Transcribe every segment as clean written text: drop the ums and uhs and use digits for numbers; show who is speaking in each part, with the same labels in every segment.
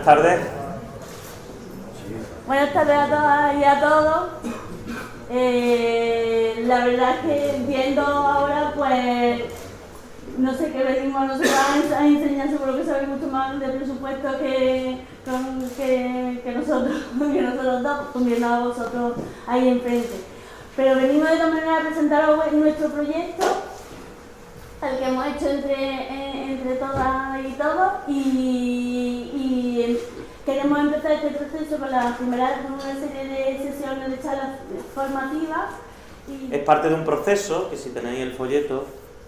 Speaker 1: tardes.
Speaker 2: Buenas tardes a todas y a todos. La verdad es que viendo ahora, pues, no sé qué venimos nosotros a enseñar, seguro que sabéis mucho más de presupuesto que nosotros dos, viendo a vosotros ahí enfrente. Pero venimos de todas maneras a presentaros nuestro proyecto, el que hemos hecho entre todas y todos, y queremos empezar este proceso con una serie de sesiones de charlas formativas.
Speaker 1: Es parte de un proceso que, si tenéis el folleto,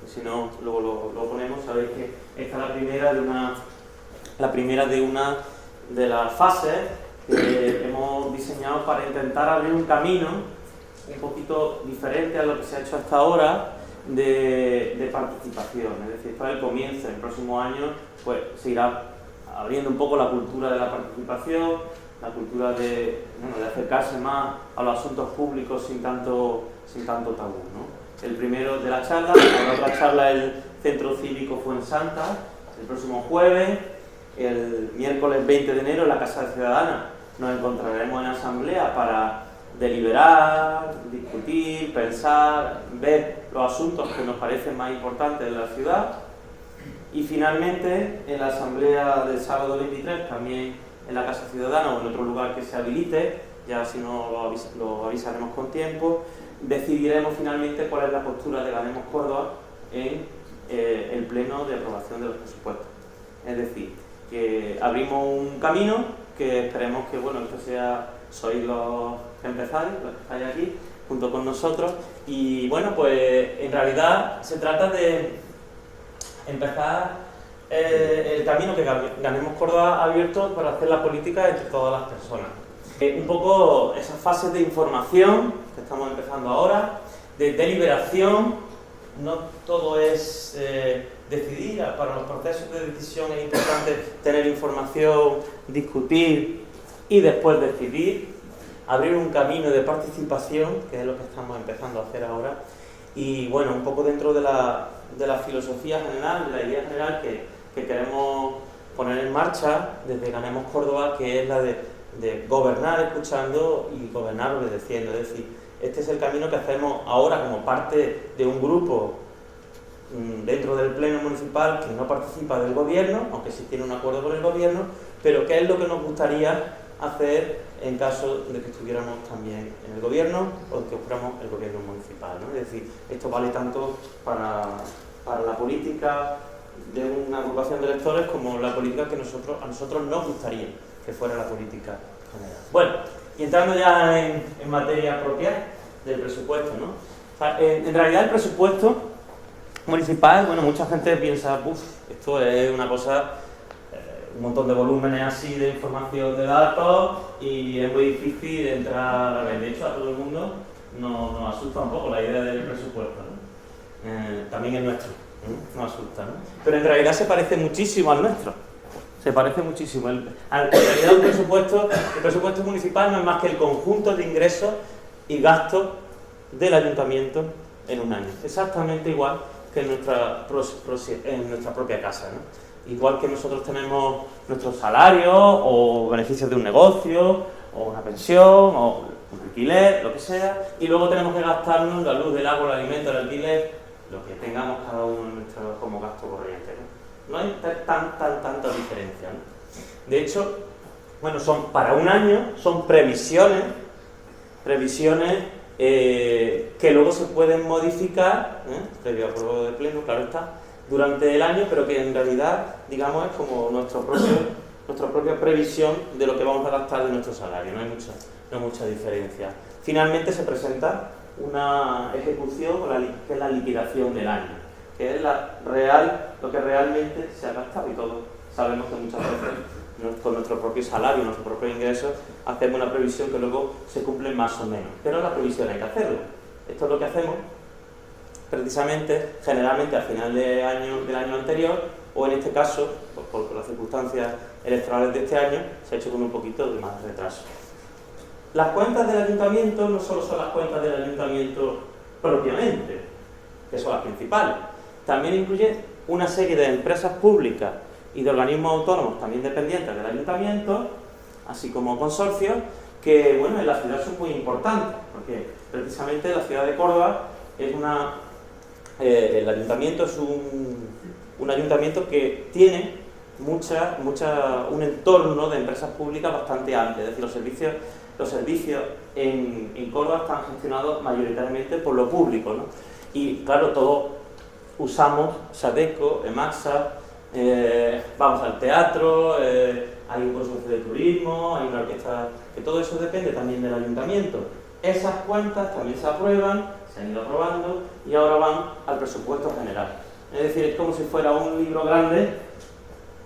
Speaker 1: si no luego lo ponemos, sabéis que esta es la primera de una de las fases que hemos diseñado para intentar abrir un camino un poquito diferente a lo que se ha hecho hasta ahora de participación. Es decir, para el comienzo, el próximo año, pues se irá abriendo un poco la cultura de la participación, la cultura de acercarse más a los asuntos públicos sin tanto tabú, ¿no? El primero de la charla, la otra charla, el Centro Cívico Fuensanta, el próximo jueves. El miércoles 20 de enero en la Casa Ciudadana nos encontraremos en asamblea para deliberar, discutir, pensar, ver los asuntos que nos parecen más importantes de la ciudad. Y finalmente, en la asamblea del sábado 23, también en la Casa Ciudadana o en otro lugar que se habilite, ya si no lo avisaremos con tiempo, decidiremos finalmente cuál es la postura de Ganemos Córdoba en el pleno de aprobación de los presupuestos. Es decir, que abrimos un camino que esperemos que, bueno, esto sois los que empezáis, los que estáis aquí, junto con nosotros. Y bueno, pues en realidad se trata de empezar el camino que Ganemos Córdoba ha abierto para hacer la política entre todas las personas. Un poco esas fases de información que estamos empezando ahora, de deliberación. No todo es decidir. Para los procesos de decisión es importante tener información, discutir y después decidir. Abrir un camino de participación, que es lo que estamos empezando a hacer ahora. Y bueno, un poco dentro de la filosofía general, de la idea general que queremos poner en marcha desde Ganemos Córdoba, que es la de gobernar escuchando y gobernar obedeciendo. Es decir, este es el camino que hacemos ahora como parte de un grupo dentro del pleno municipal que no participa del gobierno, aunque sí tiene un acuerdo con el gobierno, pero que es lo que nos gustaría hacer en caso de que estuviéramos también en el gobierno o de que fuéramos el gobierno municipal, ¿no? Es decir, esto vale tanto para la política de una agrupación de electores como la política que a nosotros nos gustaría que fuera la política general. Bueno, y entrando ya en materia propia del presupuesto, ¿no? O sea, en realidad el presupuesto municipal, bueno, mucha gente piensa, esto es una cosa, un montón de volúmenes así de información, de datos, y es muy difícil entrar a ver. De hecho, a todo el mundo nos asusta un poco la idea del presupuesto, ¿no? También el nuestro, ¿no? Nos asusta, ¿no? Pero en realidad se parece muchísimo al nuestro. Se parece muchísimo. En realidad el presupuesto municipal no es más que el conjunto de ingresos y gastos del ayuntamiento en un año. Exactamente igual que en nuestra propia casa, ¿no? Igual que nosotros tenemos nuestros salarios o beneficios de un negocio o una pensión o un alquiler, lo que sea, y luego tenemos que gastarnos la luz, el agua, el alimento, el alquiler, lo que tengamos cada uno como gasto corriente, ¿no? No hay tanta diferencia, ¿no? De hecho, bueno, para un año son previsiones que luego se pueden modificar, previo acuerdo de pleno, claro está, durante el año, pero que en realidad, digamos, es como nuestra propia previsión de lo que vamos a gastar de nuestro salario. No hay mucha diferencia. Finalmente se presenta una ejecución, que es la liquidación del año, que es lo que realmente se ha gastado, y todos sabemos que muchas veces con nuestro propio salario, nuestros propios ingresos, hacemos una previsión que luego se cumple más o menos. Pero la previsión hay que hacerlo. Esto es lo que hacemos precisamente, generalmente al final del año anterior, o en este caso, por las circunstancias electorales de este año, se ha hecho con un poquito de más retraso. Las cuentas del ayuntamiento no solo son las cuentas del ayuntamiento propiamente, que son las principales, también incluye una serie de empresas públicas y de organismos autónomos también dependientes del ayuntamiento, así como consorcios, que bueno, en la ciudad son muy importantes, porque precisamente la ciudad de Córdoba es el ayuntamiento es un ayuntamiento que tiene un entorno de empresas públicas bastante amplio, es decir, los servicios en Córdoba están gestionados mayoritariamente por lo público, ¿no? Y claro, todos usamos SADECO, EMAXA, vamos al teatro, hay un consorcio de turismo, hay una orquesta, que todo eso depende también del ayuntamiento. Esas cuentas también se aprueban, se han ido aprobando y ahora van al presupuesto general. Es decir, es como si fuera un libro grande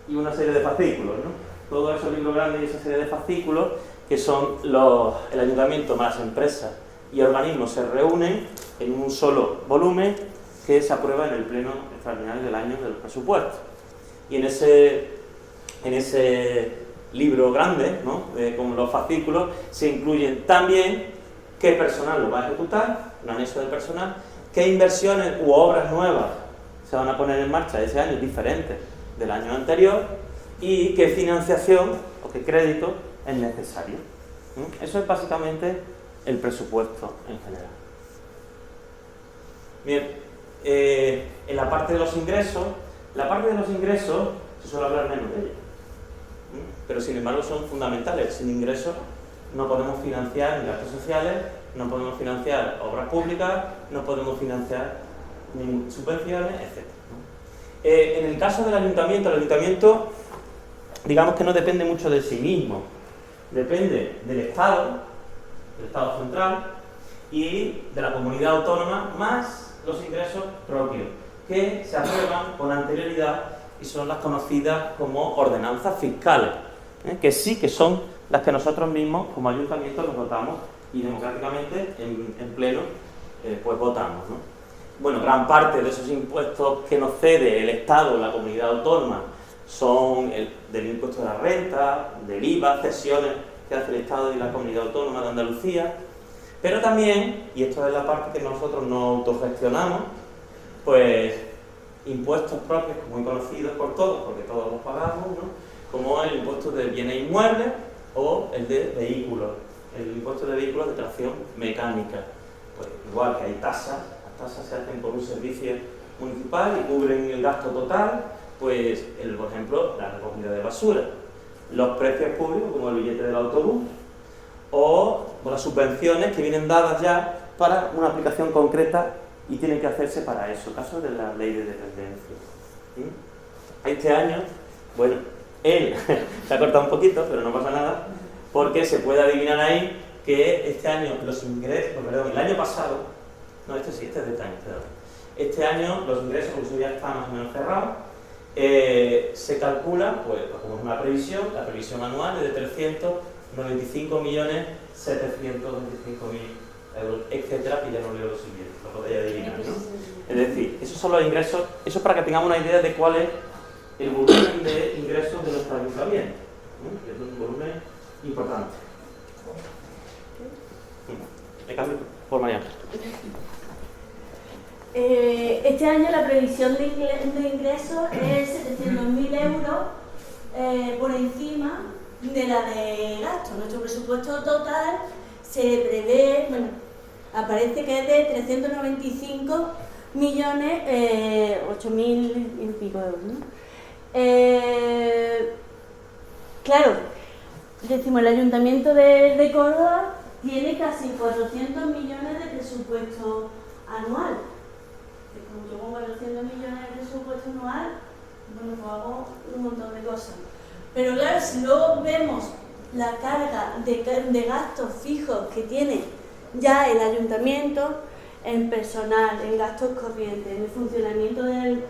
Speaker 1: y una serie de fascículos, ¿no? Todos esos libros grandes y esa serie de fascículos, que son el ayuntamiento más empresas y organismos, se reúnen en un solo volumen que se aprueba en el pleno extraordinario del año del presupuesto. Y en ese libro grande, ¿no?, con los fascículos, se incluyen también qué personal lo va a ejecutar, un anexo de personal, qué inversiones u obras nuevas se van a poner en marcha ese año diferentes del año anterior y qué financiación o qué crédito es necesario. Eso es básicamente el presupuesto en general. Bien, en la parte de los ingresos se suele hablar menos de ellos, pero sin embargo son fundamentales. Sin ingresos no podemos financiar ni gastos sociales, no podemos financiar obras públicas, no podemos financiar ni subvenciones, etc. En el caso del ayuntamiento, el ayuntamiento, digamos que no depende mucho de sí mismo, depende del Estado central y de la comunidad autónoma, más los ingresos propios, que se aprueban con anterioridad y son las conocidas como ordenanzas fiscales, que sí que son las que nosotros mismos como ayuntamiento nos votamos y democráticamente en pleno pues votamos, ¿no? Bueno, gran parte de esos impuestos que nos cede el Estado, la comunidad autónoma, son del impuesto de la renta, del IVA, cesiones que hace el Estado y la comunidad autónoma de Andalucía, pero también, y esto es la parte que nosotros no autogestionamos, pues impuestos propios muy conocidos por todos, porque todos los pagamos, ¿no?, como el impuesto de bienes inmuebles o el de vehículos, el impuesto de vehículos de tracción mecánica. Pues igual que hay tasas, las tasas se hacen por un servicio municipal y cubren el gasto total, pues por ejemplo la recogida de basura, los precios públicos como el billete del autobús o las subvenciones que vienen dadas ya para una aplicación concreta y tienen que hacerse para eso, caso de la ley de dependencia. Este año, bueno, él se ha cortado un poquito, pero no pasa nada, porque se puede adivinar ahí que este año los ingresos, el año pasado, no, este sí, este es de este año, este año los ingresos, porque eso ya está más o menos cerrado, se calcula, pues como es una previsión, la previsión anual es de 395.725.000 euros, etcétera, que ya no leo lo siguiente, lo podéis adivinar, ¿no? Es decir, esos son los ingresos, eso es para que tengamos una idea de cuál es el volumen de ingresos de nuestro ayuntamiento, ¿no?, que es un volumen importante. Me cambio por Mariana.
Speaker 2: Este año la previsión de ingresos es 700.000 euros por encima de la de gasto. Nuestro presupuesto total se prevé, bueno, aparece que es de 395 millones, 8.000 y pico euros, ¿no? Claro, decimos, el Ayuntamiento de Córdoba tiene casi 400 millones de presupuesto anual. Como yo con 400 millones de presupuesto anual, bueno, pues hago un montón de cosas. Pero claro, si luego vemos la carga de gastos fijos que tiene ya el ayuntamiento, en personal, en gastos corrientes, en el funcionamiento de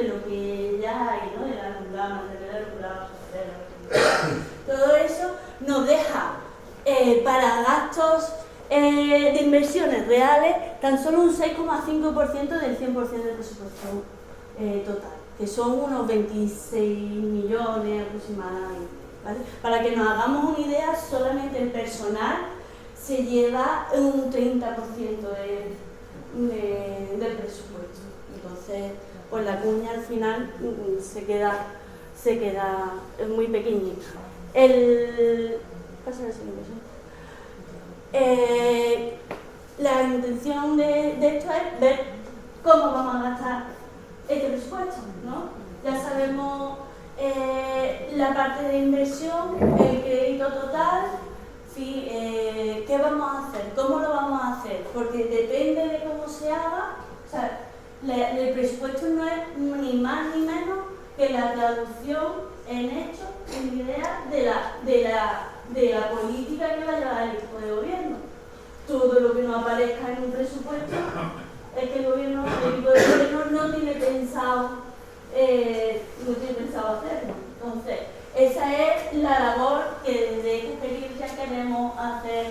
Speaker 2: lo que ya hay, ¿no?, de la alumbrada, material alumbrado, todo eso nos deja para gastos de inversiones reales tan solo un 6,5% del 100% del presupuesto total, que son unos 26 millones aproximadamente, ¿vale? Para que nos hagamos una idea, solamente el personal se lleva un 30% del presupuesto. Entonces, pues la cuña al final se queda se queda muy pequeñito. Pasa la siguiente. La intención de esto es ver cómo vamos a gastar este presupuesto, ¿no? Ya sabemos la parte de inversión, el crédito total, sí, qué vamos a hacer, cómo lo vamos a hacer, porque depende de cómo se haga. O sea, el presupuesto no es ni más ni menos que la traducción en hechos, en ideas de la política que va a llevar el equipo de gobierno. Todo lo que no aparezca en un presupuesto es que el equipo de gobierno no tiene pensado hacerlo. Entonces, esa es la labor que desde esta experiencia queremos hacer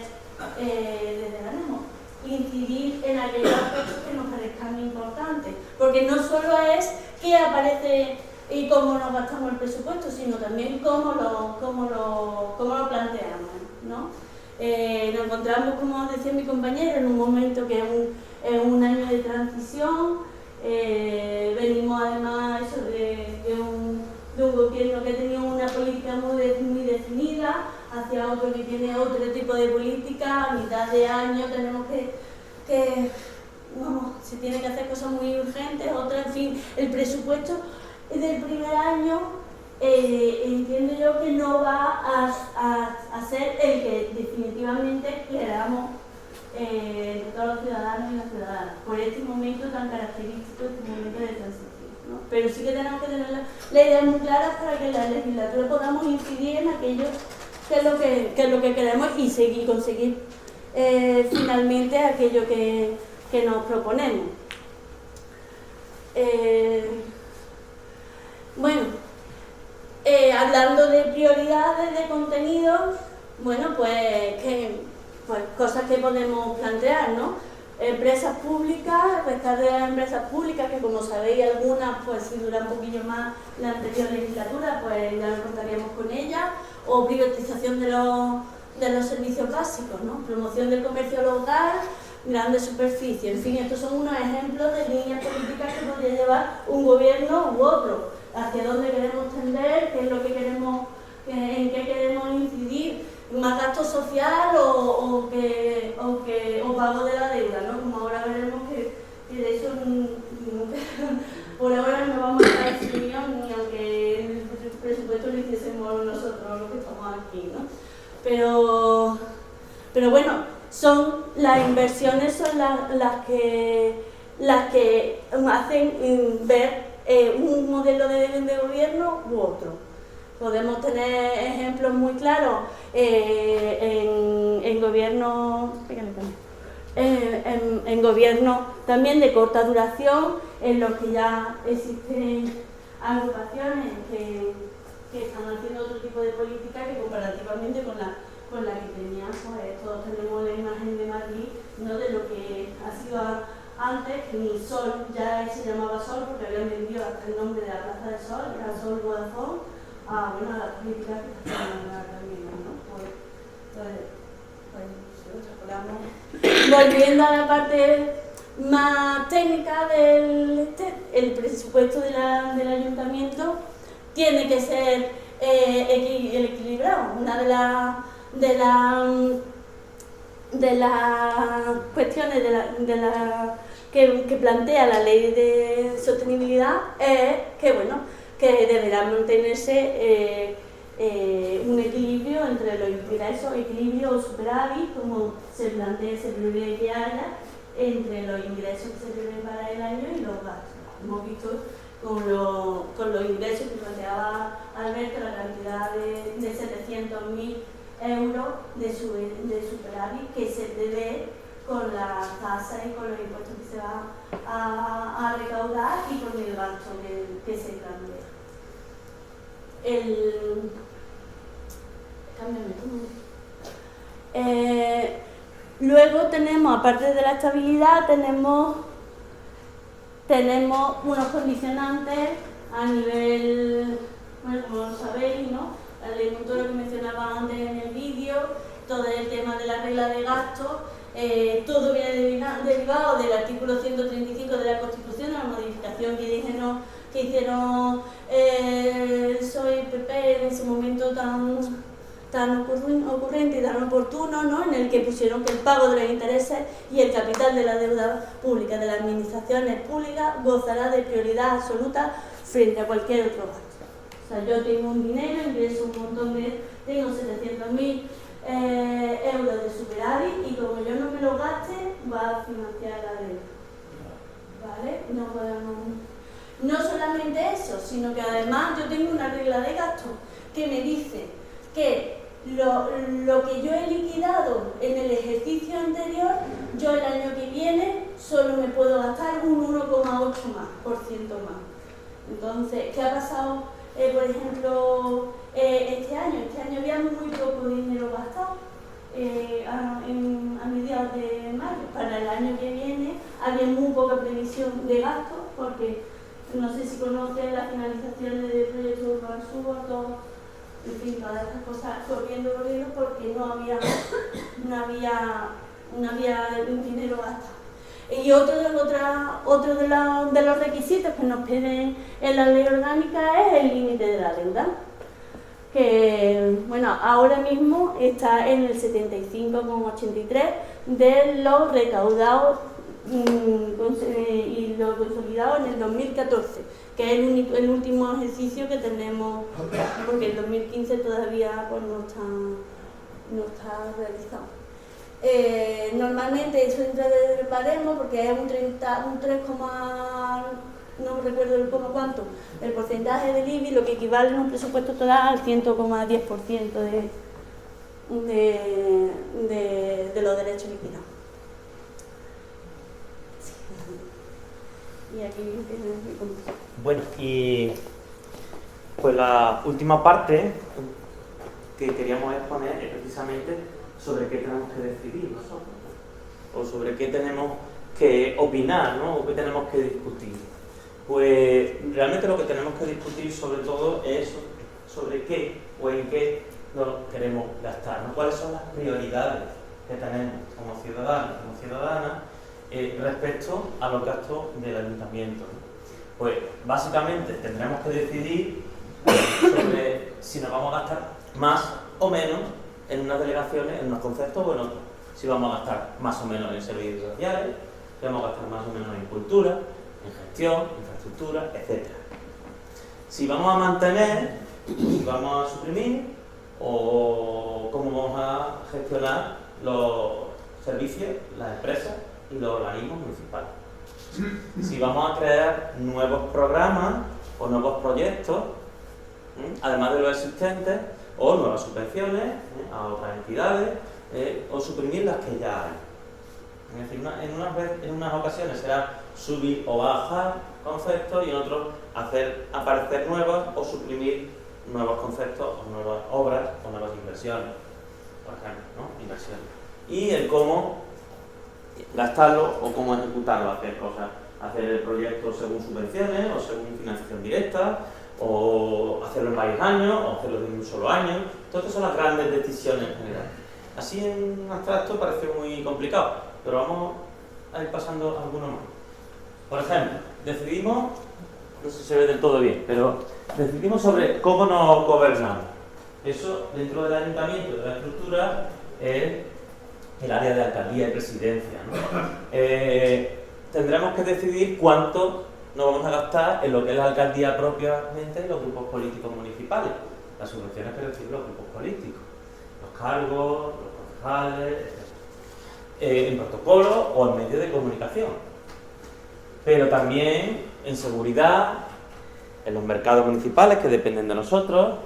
Speaker 2: desde la NEMO, incidir en aquellos aspectos que nos parezcan importantes, porque no solo es qué aparece y cómo nos gastamos el presupuesto, sino también cómo lo planteamos, ¿no? Nos encontramos, como decía mi compañero, en un momento que es un año de transición. Venimos además eso de un gobierno que tenía una política muy definida, hacia otro que tiene otro tipo de política. A mitad de año tenemos que se tienen que hacer cosas muy urgentes, otras, en fin, el presupuesto del primer año entiendo yo que no va a ser el que definitivamente queramos todos los ciudadanos y las ciudadanas, por este momento tan característico, este momento de transición, ¿no? Pero sí que tenemos que tener la idea muy clara para que en la legislatura podamos incidir en aquello que es lo que queremos y conseguir finalmente aquello que nos proponemos. Hablando de prioridades, de contenidos, bueno, pues cosas que podemos plantear, ¿no? Empresas públicas, restar de las empresas públicas, que como sabéis algunas, pues si dura un poquillo más la anterior legislatura, pues ya nos contaríamos con ellas, o privatización de los servicios básicos, ¿no? Promoción del comercio local, grandes superficies, en fin, estos son unos ejemplos de líneas políticas que podría llevar un gobierno u otro, hacia dónde queremos tender, qué es lo que queremos, en qué queremos incidir, más gasto social o pago de la deuda, ¿no? Como ahora veremos que de eso por ahora no vamos a estar definidos ni aunque el presupuesto lo hiciésemos nosotros los que estamos aquí, ¿no? Pero bueno, las inversiones son las que hacen ver un modelo de gobierno u otro. Podemos tener ejemplos muy claros en gobiernos también de corta duración, en los que ya existen agrupaciones que están haciendo otro tipo de política que comparativamente con la que teníamos, pues todos tenemos la imagen de Madrid, ¿no? De lo que ha sido antes, que ni Sol ya se llamaba Sol porque habían vendido hasta el nombre de la Plaza del Sol, era Sol Vodafone. Bueno, las políticas que están también, ¿no? Volviendo a la parte más técnica el presupuesto del ayuntamiento tiene que ser equilibrado. Una de las cuestiones que plantea la ley de sostenibilidad es que, bueno, que deberá mantenerse un equilibrio entre los ingresos, equilibrio o superávit, como se prevé que haya, entre los ingresos que se prevén para el año y los gastos. Hemos visto con los ingresos que planteaba Alberto la cantidad de 700.000 euros de superávit que se prevé con las tasas y con los impuestos que se va a recaudar y con el gasto que se plantea. Luego tenemos, aparte de la estabilidad, tenemos unos condicionantes a nivel, bueno, como lo sabéis, ¿no? La ley Montoro que mencionaba antes en el vídeo, todo el tema de la regla de gasto, todo viene derivado del artículo 135 de la Constitución, la modificación que hicieron el en ese momento tan ocurrente y tan oportuno, ¿no? En el que pusieron que el pago de los intereses y el capital de la deuda pública de las administraciones públicas gozará de prioridad absoluta frente a cualquier otro gasto. O sea, yo tengo un dinero, ingreso un montón tengo 700.000 euros de superávit y como yo no me lo gaste, va a financiar la deuda. ¿Vale? No solamente eso, sino que además yo tengo una regla de gasto que me dice que lo que yo he liquidado en el ejercicio anterior, yo el año que viene solo me puedo gastar un 1,8% más. Entonces, ¿qué ha pasado, por ejemplo, este año? Este año había muy poco dinero gastado a mediados de mayo. Para el año que viene había muy poca previsión de gasto porque no sé si conocen la finalización del proyecto Urban Sur, en fin, todas estas cosas corriendo porque no había un dinero gastado. Y otro de los requisitos que nos piden en la ley orgánica es el límite de la deuda, que bueno, ahora mismo está en el 75,83 de lo recaudado y lo consolidado en el 2014, que es el último ejercicio que tenemos, porque el 2015 todavía pues, no está realizado. Normalmente eso entra del baremo porque hay un 3, no recuerdo el cuánto, el porcentaje del IBI, lo que equivale en un presupuesto total al 100,10% de los derechos liquidados. Y aquí mi comentario.
Speaker 1: Bueno, y pues la última parte que queríamos exponer es precisamente sobre qué tenemos que decidir nosotros, ¿no? O sobre qué tenemos que opinar, ¿no? O qué tenemos que discutir. Pues realmente lo que tenemos que discutir sobre todo es sobre qué o en qué nos queremos gastar, ¿no? Cuáles son las prioridades que tenemos como ciudadanos, como ciudadanas respecto a los gastos del ayuntamiento, ¿no? Pues básicamente tendremos que decidir sobre si nos vamos a gastar más o menos en unas delegaciones, en unos conceptos o en otros. Si vamos a gastar más o menos en servicios sociales, si vamos a gastar más o menos en cultura, en gestión, infraestructura, etc. Si vamos a mantener, si vamos a suprimir o cómo vamos a gestionar los servicios, las empresas y los organismos municipales. Si vamos a crear nuevos programas o nuevos proyectos, además de los existentes, o nuevas subvenciones a otras entidades, o suprimir las que ya hay. Es decir, en unas ocasiones será subir o bajar conceptos y en otros hacer aparecer nuevos o suprimir nuevos conceptos o nuevas obras o nuevas inversiones, por ejemplo, ¿no? Inversiones. Y el cómo gastarlo o cómo ejecutarlo, hacer cosas, hacer el proyecto según subvenciones o según financiación directa, o hacerlo en varios años, o hacerlo en un solo año. Todas estas son las grandes decisiones en general. Así en abstracto parece muy complicado, pero vamos a ir pasando algunos más. Por ejemplo, decidimos, no sé si se ve del todo bien, pero decidimos sobre cómo nos gobernamos. Eso dentro del ayuntamiento, de la estructura, es el área de alcaldía y presidencia, ¿no? Tendremos que decidir cuánto nos vamos a gastar en lo que es la alcaldía propiamente y los grupos políticos municipales, las subvenciones que reciben los grupos políticos, los cargos, los concejales, etc. En protocolo o en medios de comunicación, pero también en seguridad, en los mercados municipales que dependen de nosotros,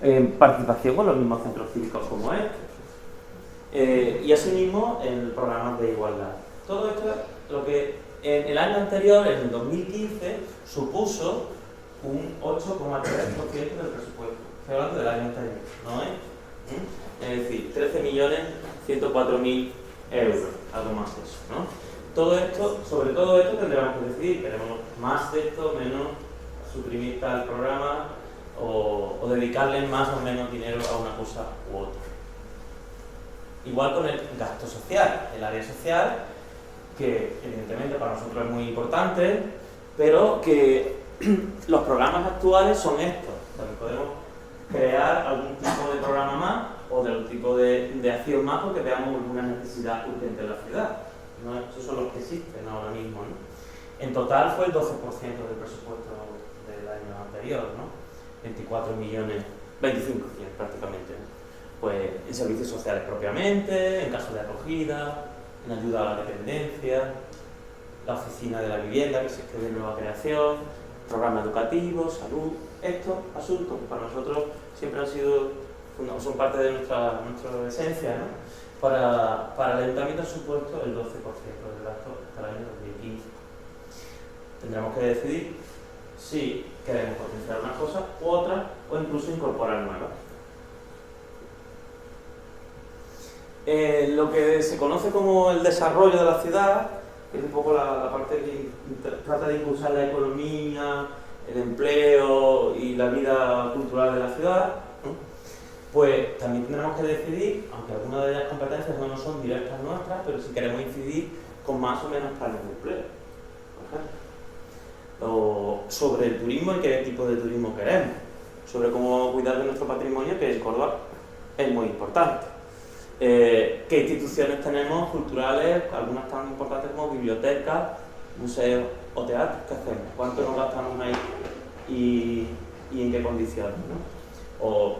Speaker 1: en participación con los mismos centros cívicos como este, y asimismo en programas de igualdad. Todo esto es lo que en el año anterior, en el 2015, supuso un 8,3% del presupuesto. Estoy hablando del año anterior, ¿no es? Es decir, 13.104.000 euros, algo más de eso, ¿no? Todo esto, sobre todo esto tendremos que decidir, queremos más de esto, menos, suprimir tal programa o dedicarle más o menos dinero a una cosa u otra. Igual con el gasto social, el área social, que evidentemente para nosotros es muy importante, pero que los programas actuales son estos. También podemos crear algún tipo de programa más o de algún tipo de acción más porque veamos alguna necesidad urgente en la ciudad, ¿no? Estos son los que existen ahora mismo, ¿no? En total fue el 12% del presupuesto del año anterior, ¿no? 24 millones, 25 prácticamente, ¿no? Pues en servicios sociales propiamente, en casos de acogida, en ayuda a la dependencia, la oficina de la vivienda, que es de nueva creación, programas educativos, salud, estos asuntos que para nosotros siempre han sido, son parte de nuestra esencia, ¿no? Para el ayuntamiento ha supuesto el 12% del gasto hasta el año 2015. Tendremos que decidir si queremos potenciar unas cosas u otras o incluso incorporar nuevas. Lo que se conoce como el desarrollo de la ciudad, que es un poco la parte que trata de impulsar la economía, el empleo y la vida cultural de la ciudad, ¿no? Pues también tendremos que decidir, aunque algunas de las competencias no son directas nuestras, pero si queremos incidir con más o menos planes de empleo, por ejemplo. O sobre el turismo y qué tipo de turismo queremos, sobre cómo cuidar de nuestro patrimonio, que en Córdoba es muy importante. Qué instituciones tenemos culturales, algunas tan importantes como bibliotecas, museos o teatros, ¿qué hacemos? ¿Cuánto nos gastamos ahí y en qué condiciones, ¿no? O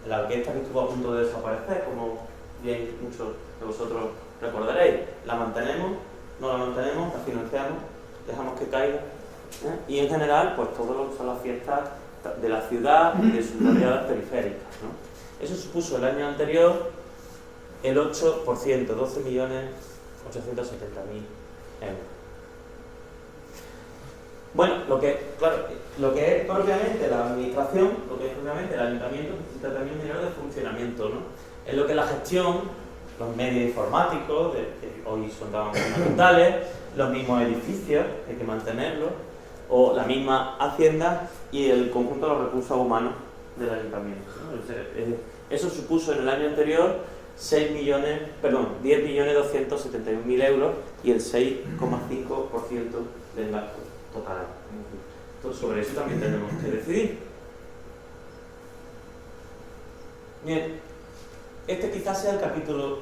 Speaker 1: la orquesta que estuvo a punto de desaparecer, como bien muchos de vosotros recordaréis, ¿la mantenemos? ¿No la mantenemos? ¿La financiamos? ¿Dejamos que caiga? Y en general, pues todo lo que son las fiestas de la ciudad y de sus áreas periféricas, ¿no? Eso supuso el año anterior el 8%, 12.870.000 euros. Bueno, lo que es propiamente la administración, lo que es propiamente el ayuntamiento, necesita también dinero de funcionamiento, ¿no? Es lo que la gestión, los medios informáticos, que hoy son tan fundamentales, los mismos edificios, que hay que mantenerlos, o la misma hacienda y el conjunto de los recursos humanos del ayuntamiento, ¿no? Eso supuso en el año anterior 10.271.000 euros y el 6,5% del gasto total. Entonces, sobre eso también tenemos que decidir. Bien, este quizás sea el capítulo,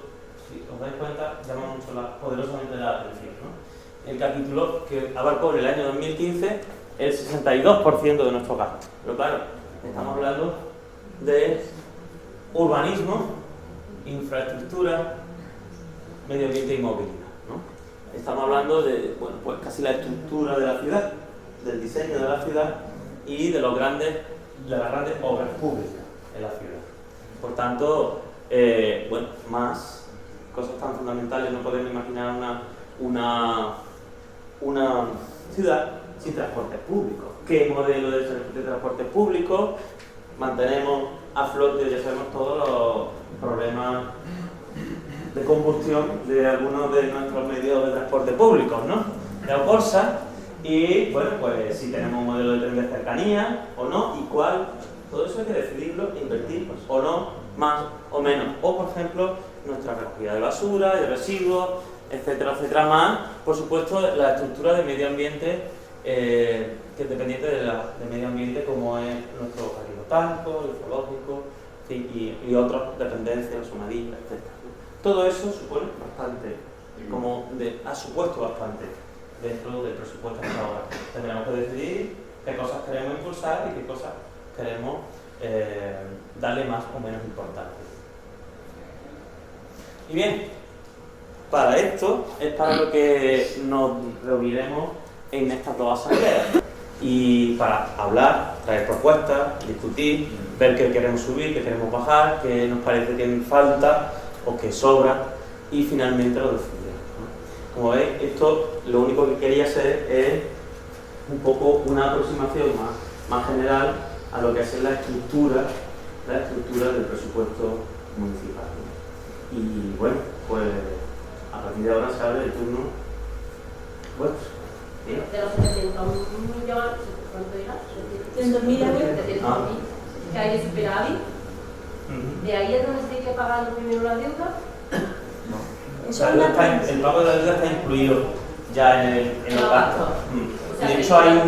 Speaker 1: si os dais cuenta, llama mucho poderosamente la atención, ¿no? El capítulo que abarcó en el año 2015 el 62% de nuestro gasto. Pero claro, estamos hablando de urbanismo, infraestructura, medio ambiente y movilidad, ¿no? Estamos hablando de, bueno, pues casi la estructura de la ciudad, del diseño de la ciudad y de las grandes obras públicas en la ciudad. Por tanto, bueno, más cosas tan fundamentales, no podemos imaginar una ciudad sin transporte público. ¿Qué modelo de transporte público mantenemos a flote? Ya sabemos todos los problemas de combustión de algunos de nuestros medios de transporte públicos, ¿no? De bolsa, y bueno, pues si tenemos un modelo de tren de cercanía o no, y cuál, todo eso hay que decidirlo, invertir o no, más o menos. O por ejemplo, nuestra recogida de basura, de residuos, etcétera, etcétera, más, por supuesto, la estructura de medio ambiente, que es dependiente de medio ambiente, como es nuestro jardín botánico, el zoológico, y otras dependencias, somadillas, etc. Todo eso supone bastante, ha supuesto bastante dentro del presupuesto hasta ahora. Tendremos que decidir qué cosas queremos impulsar y qué cosas queremos darle más o menos importancia. Y bien, para esto es para lo que nos reuniremos en estas dos asambleas. Y para hablar, traer propuestas, discutir, ver qué queremos subir, qué queremos bajar, qué nos parece que falta o que sobra, y finalmente lo decidimos, ¿no? Como veis, esto lo único que quería hacer es un poco una aproximación más general a lo que es la estructura del presupuesto municipal, ¿no? Y bueno, pues a partir de ahora se abre el turno vuestro.
Speaker 3: De los 700 millones, ¿cuánto era?
Speaker 2: 700.000 euros.
Speaker 3: 700.000 que hay de superávit. ¿De ahí es donde se tiene que pagar primero la deuda?
Speaker 1: No. O sea, el pago de la deuda está incluido ya en los gastos. De hecho, hay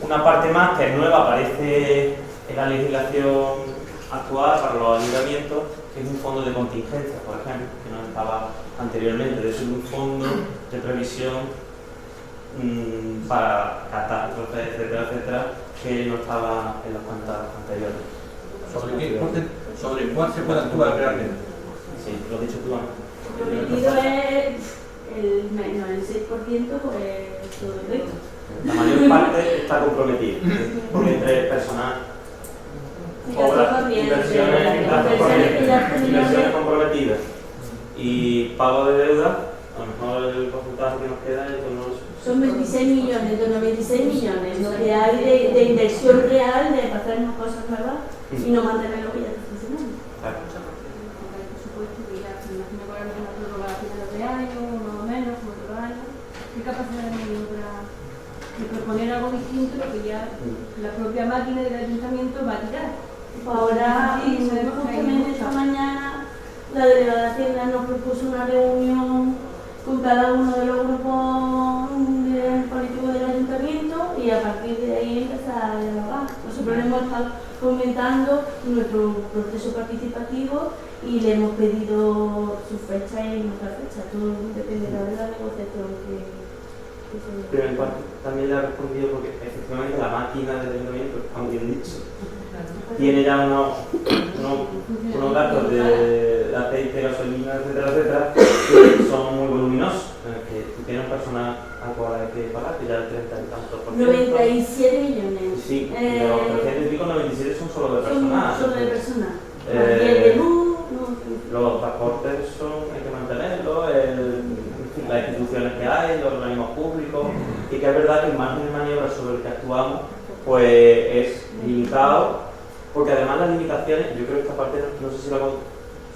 Speaker 1: una parte más que es nueva, aparece en la legislación actuar para los ayuntamientos, que es un fondo de contingencia, por ejemplo, que no estaba anteriormente. De hecho, es un fondo de previsión para catástrofes, etcétera, etcétera, que no estaba en las cuentas anteriores.
Speaker 4: ¿Sobre cuál se puede actuar realmente?
Speaker 1: Sí, lo has dicho tú antes.
Speaker 2: Comprometido es el 6%, pues todo el resto.
Speaker 1: La mayor parte está comprometida, porque entre personal, obras, inversiones comprometidas y pago de deuda, a lo mejor el porcentaje que nos queda es unos...
Speaker 2: Son 26 millones, en torno a 26 millones, lo que hay de inversión real, de hacernos cosas nuevas y no mantener lo que ya está funcionando.
Speaker 1: Claro.
Speaker 3: Por supuesto que ya se imagina que ahora una prórroga a finales de año, más o menos, como otro año. ¿Qué capacidad de maniobra de proponer algo distinto a lo que ya la propia máquina del ayuntamiento va a tirar?
Speaker 2: Ahora, justamente esta mañana, la delegada de Hacienda nos propuso una reunión con cada uno de los grupos políticos del ayuntamiento y a partir de ahí empezar a dialogar. Nosotros le hemos estado comentando nuestro proceso participativo y le hemos pedido su fecha y nuestra fecha. Todo dependerá de la negociación que se dé.
Speaker 1: Pero en parte también le ha respondido porque efectivamente la máquina del ayuntamiento, como bien dicho, tiene ya unos datos de aceite, gasolina, etcétera, etcétera, que son muy voluminosos, que tienen personal al cual hay que pagar, que ya el 30 y tantos por ciento.
Speaker 2: 97 millones.
Speaker 1: Sí, de los 300 y pico, 97 son solo de personal.
Speaker 2: Solo de personal. Y el de luz, no.
Speaker 1: Los transportes hay que mantenerlos, las instituciones que hay, los organismos públicos, y que es verdad que el margen de maniobra sobre el que actuamos pues es limitado, porque además las limitaciones, yo creo que esta parte no sé si lo hago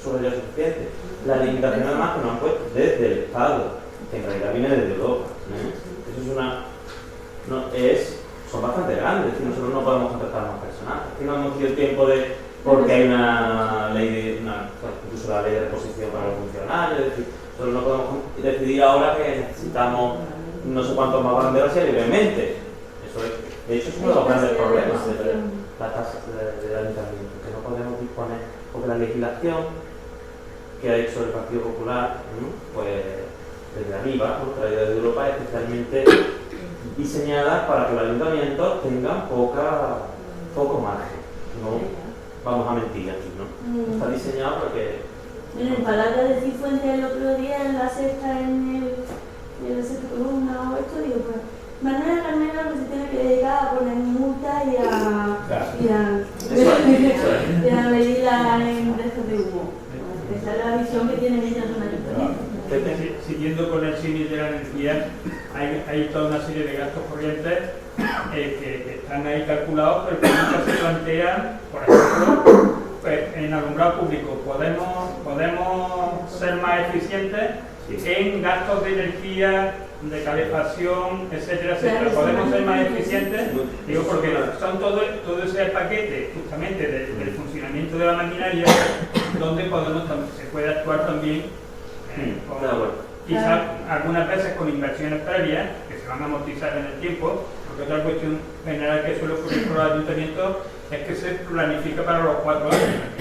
Speaker 1: subrayar suficiente, las limitaciones además que nos han puesto desde el Estado, que en realidad viene desde Europa, eso son bastante grandes, es decir, nosotros no podemos contratar más personal, es que no hemos tenido tiempo porque hay una ley, incluso la ley de reposición para los funcionarios, es decir, nosotros no podemos decidir ahora que necesitamos no sé cuántos más banderas y libremente. De hecho, es uno de los grandes problemas de la tasa del ayuntamiento, que no podemos disponer, porque la legislación que ha hecho el Partido Popular, pues desde arriba, traída desde Europa, es especialmente diseñada para que los ayuntamientos tengan poco margen. No vamos a mentir aquí, ¿no? Está diseñado para que...
Speaker 2: En el Palacio de Cifuentes el otro día, en la sexta, en la sexta columna o esto, digo, pues Manuel Carmelo que se tiene que dedicar a poner multas y a medir la ingresos de humo. Esa es la visión que tienen ellos en el ayuntamiento.
Speaker 5: Siguiendo con el símil de la energía, hay toda una serie de gastos corrientes que están ahí calculados, pero que nunca se plantean. Por ejemplo, en alumbrado público podemos ser más eficientes en gastos de energía, de calefacción, etcétera, etcétera. Podemos ser más eficientes, digo, porque son todo ese paquete justamente del funcionamiento de la maquinaria donde se puede actuar también quizás algunas veces con inversiones previas que se van a amortizar en el tiempo, porque otra cuestión general que suele ocurrir con los ayuntamientos es que se planifica para los 4 años y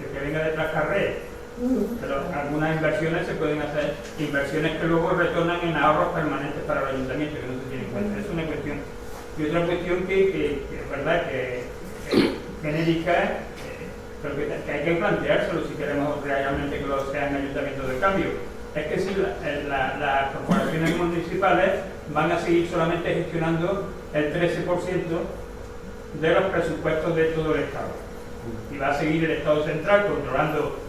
Speaker 5: el que venga detrás carree. Pero algunas inversiones se pueden hacer, inversiones que luego retornan en ahorros permanentes para el ayuntamiento, que no se tienen en cuenta. Es una cuestión. Y otra cuestión que es verdad que genérica, pero que hay que planteárselo si queremos realmente que lo sean ayuntamientos de cambio. Es que si las corporaciones municipales van a seguir solamente gestionando el 13% de los presupuestos de todo el Estado. Y va a seguir el Estado central controlando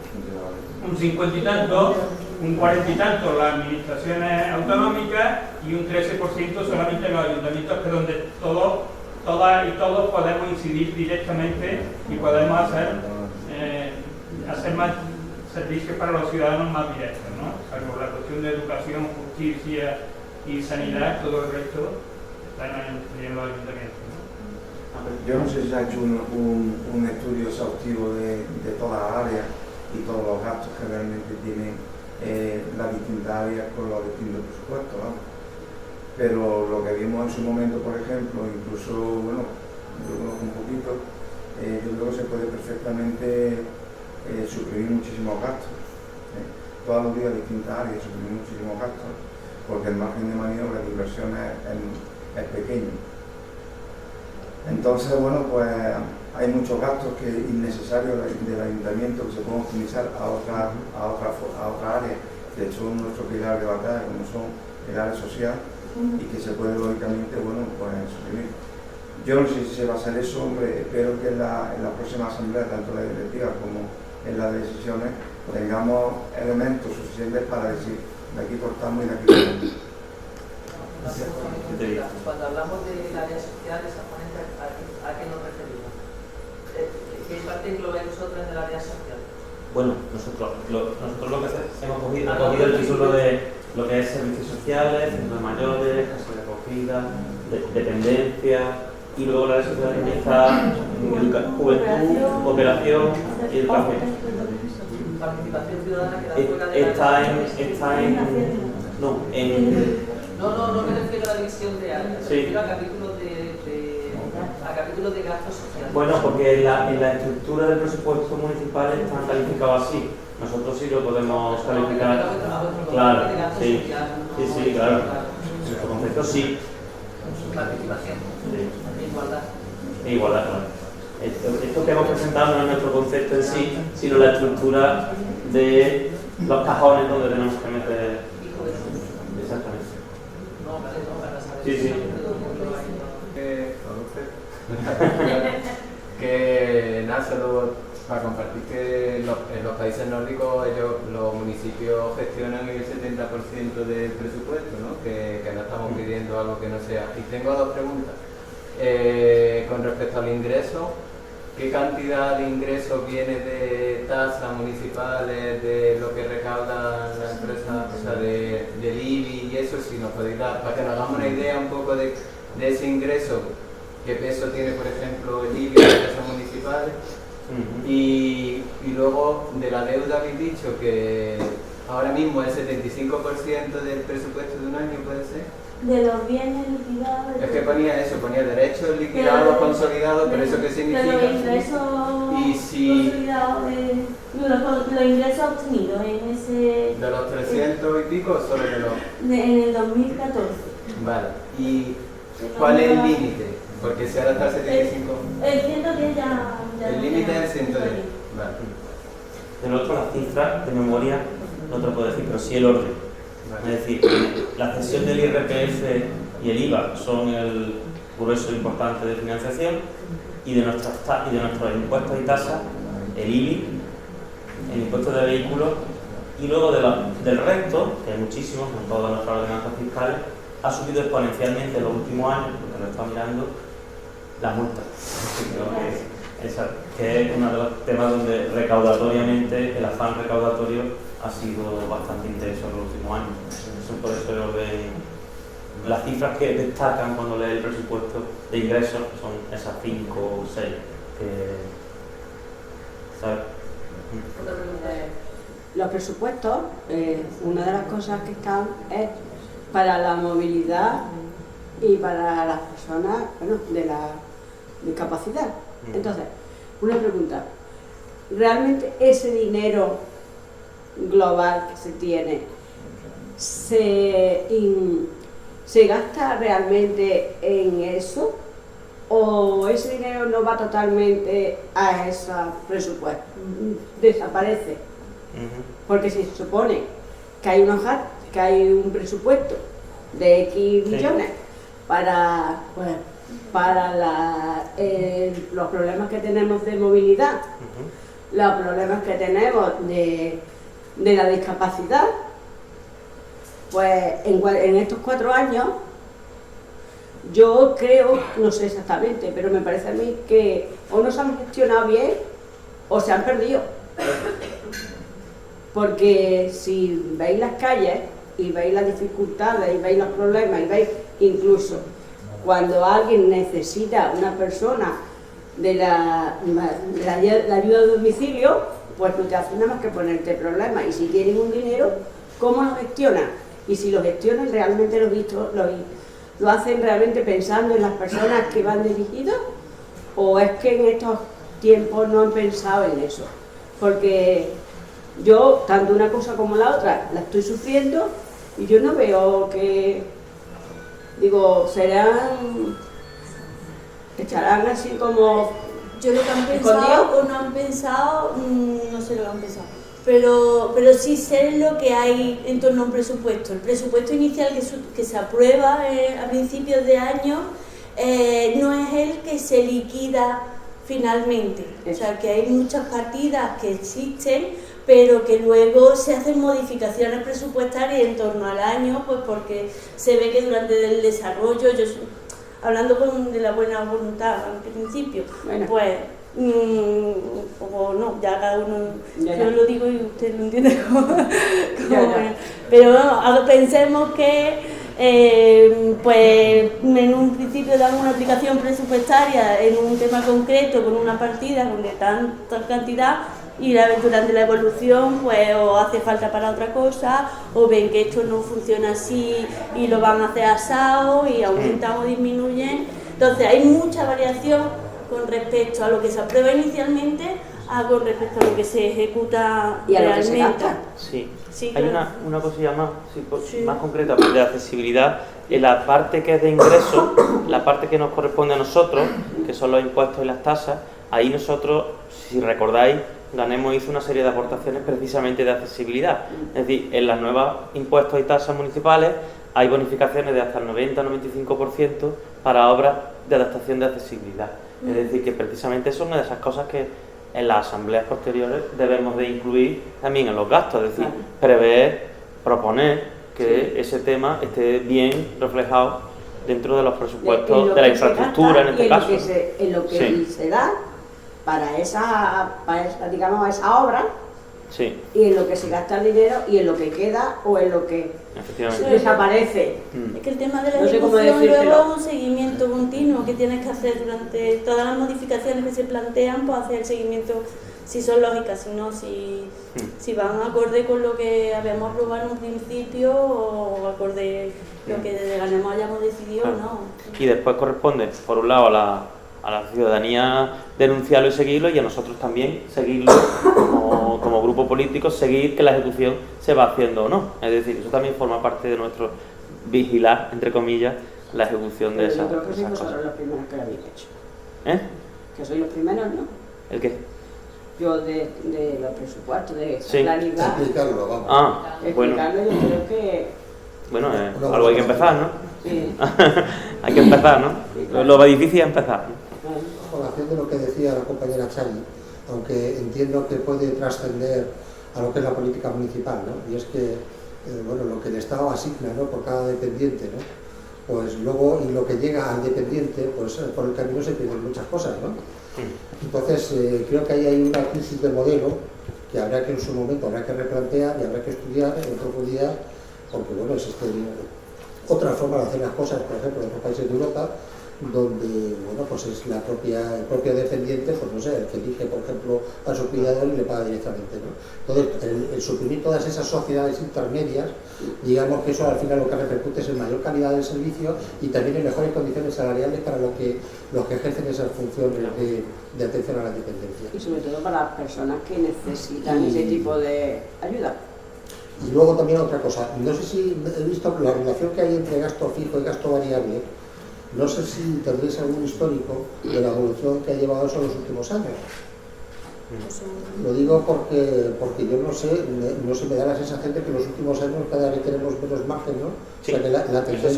Speaker 5: un 50 y tanto, un 40 y tanto las administraciones autonómicas y un 13% solamente los ayuntamientos, que es donde todas y todos podemos incidir directamente y podemos hacer más servicios para los ciudadanos más directos, ¿no? Salvo la cuestión de educación, justicia y sanidad, todo el resto está en los ayuntamientos, ¿no?
Speaker 6: Yo no sé si se ha hecho un estudio exhaustivo de todas las áreas y todos los gastos que realmente tienen las distintas áreas con los distintos presupuestos, ¿no? Pero lo que vimos en su momento, por ejemplo, incluso, bueno, yo conozco un poquito, yo creo que se puede perfectamente suprimir muchísimos gastos. Todos los días distintas áreas suprimir muchísimos gastos, porque el margen de maniobra de inversión es pequeño. Entonces, bueno, pues hay muchos gastos innecesarios del ayuntamiento que se pueden optimizar a otra área. De hecho, nuestro pilar de batalla, como son el área social, y que se puede lógicamente, bueno, pues suprimir. Yo no sé si se va a hacer eso, hombre, espero que en la próxima asamblea, tanto la directiva como en las decisiones, tengamos elementos suficientes para decir de aquí cortamos y de aquí cortamos.
Speaker 4: Cuando hablamos del área social, exactamente a qué nos referimos. ¿Qué parte englobáis vosotros en el área social?
Speaker 1: Bueno, nosotros lo que hemos cogido el título de lo que es servicios sociales, centros mayores, casas de acogida, dependencia, y luego la área social está juventud, cooperación y educación.
Speaker 4: Participación ciudadana queda fuera de No me refiero a la división de áreas, me refiero a capítulos de gastos sociales.
Speaker 1: Bueno, porque en la estructura del presupuesto municipal están calificados así. Nosotros sí lo podemos calificar. Claro, sí, claro. En nuestro concepto sí.
Speaker 4: Participación. Igualdad.
Speaker 1: Igualdad, claro. Esto que hemos presentado no es nuestro concepto en sí, sino la estructura de los cajones donde tenemos que meter. Exactamente. Sí.
Speaker 7: Que nada, solo para compartir que en los países nórdicos los municipios gestionan el 70% del presupuesto, ¿no? Que no estamos pidiendo algo que no sea. Y tengo dos preguntas. Con respecto al ingreso, ¿qué cantidad de ingresos viene de tasas municipales, de lo que recauda la empresa, o sea, del IBI y eso? Si nos podéis dar, para que nos hagamos una idea un poco de ese ingreso, qué peso tiene, por ejemplo, el IBI en las tasas municipales. Y luego de la deuda habéis dicho que ahora mismo el 75% del presupuesto de un año, ¿puede ser?
Speaker 2: De los bienes liquidados.
Speaker 7: Es que ponía eso, ponía derechos liquidados, consolidados, pero ¿eso qué significa?
Speaker 2: De los ingresos consolidados, los ingresos obtenidos en ese...
Speaker 7: ¿De los 300 y pico o solo de los...?
Speaker 2: En el 2014.
Speaker 7: Vale, ¿y cuál es el límite? Porque si ahora está el 75...
Speaker 2: El 110 ya
Speaker 7: el límite es el 110. Vale.
Speaker 1: Del otro, las cifras de memoria no te lo puedo decir, pero sí el orden. Es decir, la cesión del IRPF y el IVA son el grueso importante de financiación, y de nuestros impuestos y tasas, el IBI, el impuesto de vehículos, y luego del resto, que hay muchísimos en todas nuestras ordenanzas fiscales, ha subido exponencialmente en los últimos años, porque lo está mirando, la multa. Que es uno de los temas donde recaudatoriamente el afán recaudatorio ha sido bastante intenso en los últimos años. Por eso lo ven. Las cifras que destacan cuando lee el presupuesto de ingresos son esas 5 o 6 ¿sabes?
Speaker 8: Los presupuestos, una de las cosas que están es para la movilidad y para las personas, bueno, de la discapacidad. Entonces, una pregunta, ¿realmente ese dinero global que se tiene se gasta realmente en eso, o ese dinero no va totalmente a ese presupuesto, desaparece? Porque si se supone que hay un presupuesto de X millones para los problemas que tenemos de movilidad, los problemas que tenemos de la discapacidad, pues en estos 4 años yo creo, no sé exactamente, pero me parece a mí que o no se han gestionado bien o se han perdido. Porque si veis las calles y veis las dificultades y veis los problemas y veis incluso cuando alguien necesita, una persona, de la ayuda de domicilio, pues no te hacen nada más que ponerte problemas. Y si tienen un dinero, ¿cómo lo gestionan? Y si lo gestionan, ¿realmente lo hacen realmente pensando en las personas que van dirigidos? ¿O es que en estos tiempo no han pensado en eso. Porque yo, tanto una cosa como la otra, la estoy sufriendo y yo no veo que, digo, echarán así como...
Speaker 2: Yo lo que han
Speaker 8: ¿Escondido?
Speaker 2: pensado o no han pensado, no sé lo que han pensado. Pero sí sé lo que hay en torno a un presupuesto. El presupuesto inicial que se aprueba a principios de año no es el que se liquida finalmente. O sea, que hay muchas partidas que existen, pero que luego se hacen modificaciones presupuestarias en torno al año, pues porque se ve que durante el desarrollo, hablando de la buena voluntad al principio,
Speaker 8: Bueno.
Speaker 2: pues o no, ya cada uno,
Speaker 8: Ya.
Speaker 2: yo lo digo y usted lo entiende como
Speaker 8: Ya.
Speaker 2: pero bueno, pensemos que pues en un principio dan una aplicación presupuestaria en un tema concreto con una partida con de tanta cantidad y durante la evolución pues o hace falta para otra cosa o ven que esto no funciona así y lo van a hacer asado y aumentan o disminuyen. Entonces hay mucha variación con respecto a lo que se aprueba inicialmente con respecto a lo que se ejecuta
Speaker 8: Y a lo que se
Speaker 2: realmente.
Speaker 8: gasta.
Speaker 1: Sí.
Speaker 2: Sí,
Speaker 1: Hay
Speaker 2: claro.
Speaker 1: una cosilla más,
Speaker 2: Sí.
Speaker 1: más concreta de accesibilidad. En la parte que es de ingresos, la parte que nos corresponde a nosotros, que son los impuestos y las tasas, ahí nosotros, si recordáis, Ganemos hizo una serie de aportaciones precisamente de accesibilidad. Es decir, en las nuevas impuestos y tasas municipales hay bonificaciones de hasta el 90-95% para obras de adaptación de accesibilidad. Es decir, que precisamente eso es una de esas cosas que en las asambleas posteriores debemos de incluir también en los gastos, es decir, prever, proponer que ese tema esté bien reflejado dentro de los presupuestos de la infraestructura en este caso.
Speaker 8: En lo que
Speaker 1: Sí.
Speaker 8: se da para esa, digamos, esa obra,
Speaker 1: Sí,
Speaker 8: y en lo que se gasta el dinero y en lo que queda o en lo que
Speaker 1: efectivamente.
Speaker 8: desaparece.
Speaker 2: Es que el tema de la
Speaker 8: No sé cómo
Speaker 2: ejecución
Speaker 8: decírtelo.
Speaker 2: luego es un seguimiento continuo que tienes que hacer durante todas las modificaciones que se plantean, pues hacer el seguimiento si son lógicas, si no, si van acorde con lo que habíamos aprobado en un principio o acorde lo que desde Ganemos hayamos decidido,
Speaker 1: Claro.
Speaker 2: ¿no?
Speaker 1: Y después corresponde, por un lado, a la ciudadanía denunciarlo y seguirlo, y a nosotros también seguirlo como grupo político, seguir que la ejecución se va haciendo o no. Es decir, eso también forma parte de nuestro vigilar, entre comillas, la ejecución de
Speaker 8: Pero
Speaker 1: esas,
Speaker 8: yo creo que sois
Speaker 1: esas
Speaker 8: vosotros
Speaker 1: cosas.
Speaker 8: los primeros que lo habéis hecho.
Speaker 1: ¿Eh?
Speaker 8: Que sois los primeros, ¿no?
Speaker 1: ¿El qué?
Speaker 8: Yo de los presupuestos, de
Speaker 1: Sí.
Speaker 8: claridad,
Speaker 6: Explicarlo, vamos.
Speaker 1: Ah, bueno,
Speaker 8: explicarlo, yo creo que
Speaker 1: bueno, algo hay que empezar, ¿no?
Speaker 8: sí.
Speaker 1: Hay que empezar, ¿no? Lo difícil es empezar, ¿no?
Speaker 9: A colación de lo que decía la compañera Chani, aunque entiendo que puede trascender a lo que es la política municipal, ¿no? Y es que, bueno, lo que el Estado asigna, ¿no?, por cada dependiente, ¿no?, pues luego, y lo que llega al dependiente, pues por el camino se pierden muchas cosas, ¿no? Entonces, creo que ahí hay una crisis de modelo que habrá que en su momento habrá que replantear y habrá que estudiar en profundidad, porque, bueno, existen otra forma de hacer las cosas, por ejemplo, en otros países de Europa, donde, bueno, pues es el propio dependiente, pues no sé, el que elige, por ejemplo, a su cuidador y le paga directamente, ¿no? Entonces, el suprimir todas esas sociedades intermedias, digamos que eso al final lo que repercute es en mayor calidad del servicio y también en mejores condiciones salariales para los que ejercen esas funciones de atención a la dependencia.
Speaker 8: Y sobre todo para las personas que necesitan ese tipo de ayuda.
Speaker 9: Y luego también otra cosa, no sé si he visto la relación que hay entre gasto fijo y gasto variable. No sé si tendréis algún histórico de la evolución que ha llevado eso en los últimos años. Lo digo porque yo no sé, me da la sensación de que en los últimos años cada vez tenemos menos margen, ¿no?
Speaker 1: Sí,
Speaker 9: o sea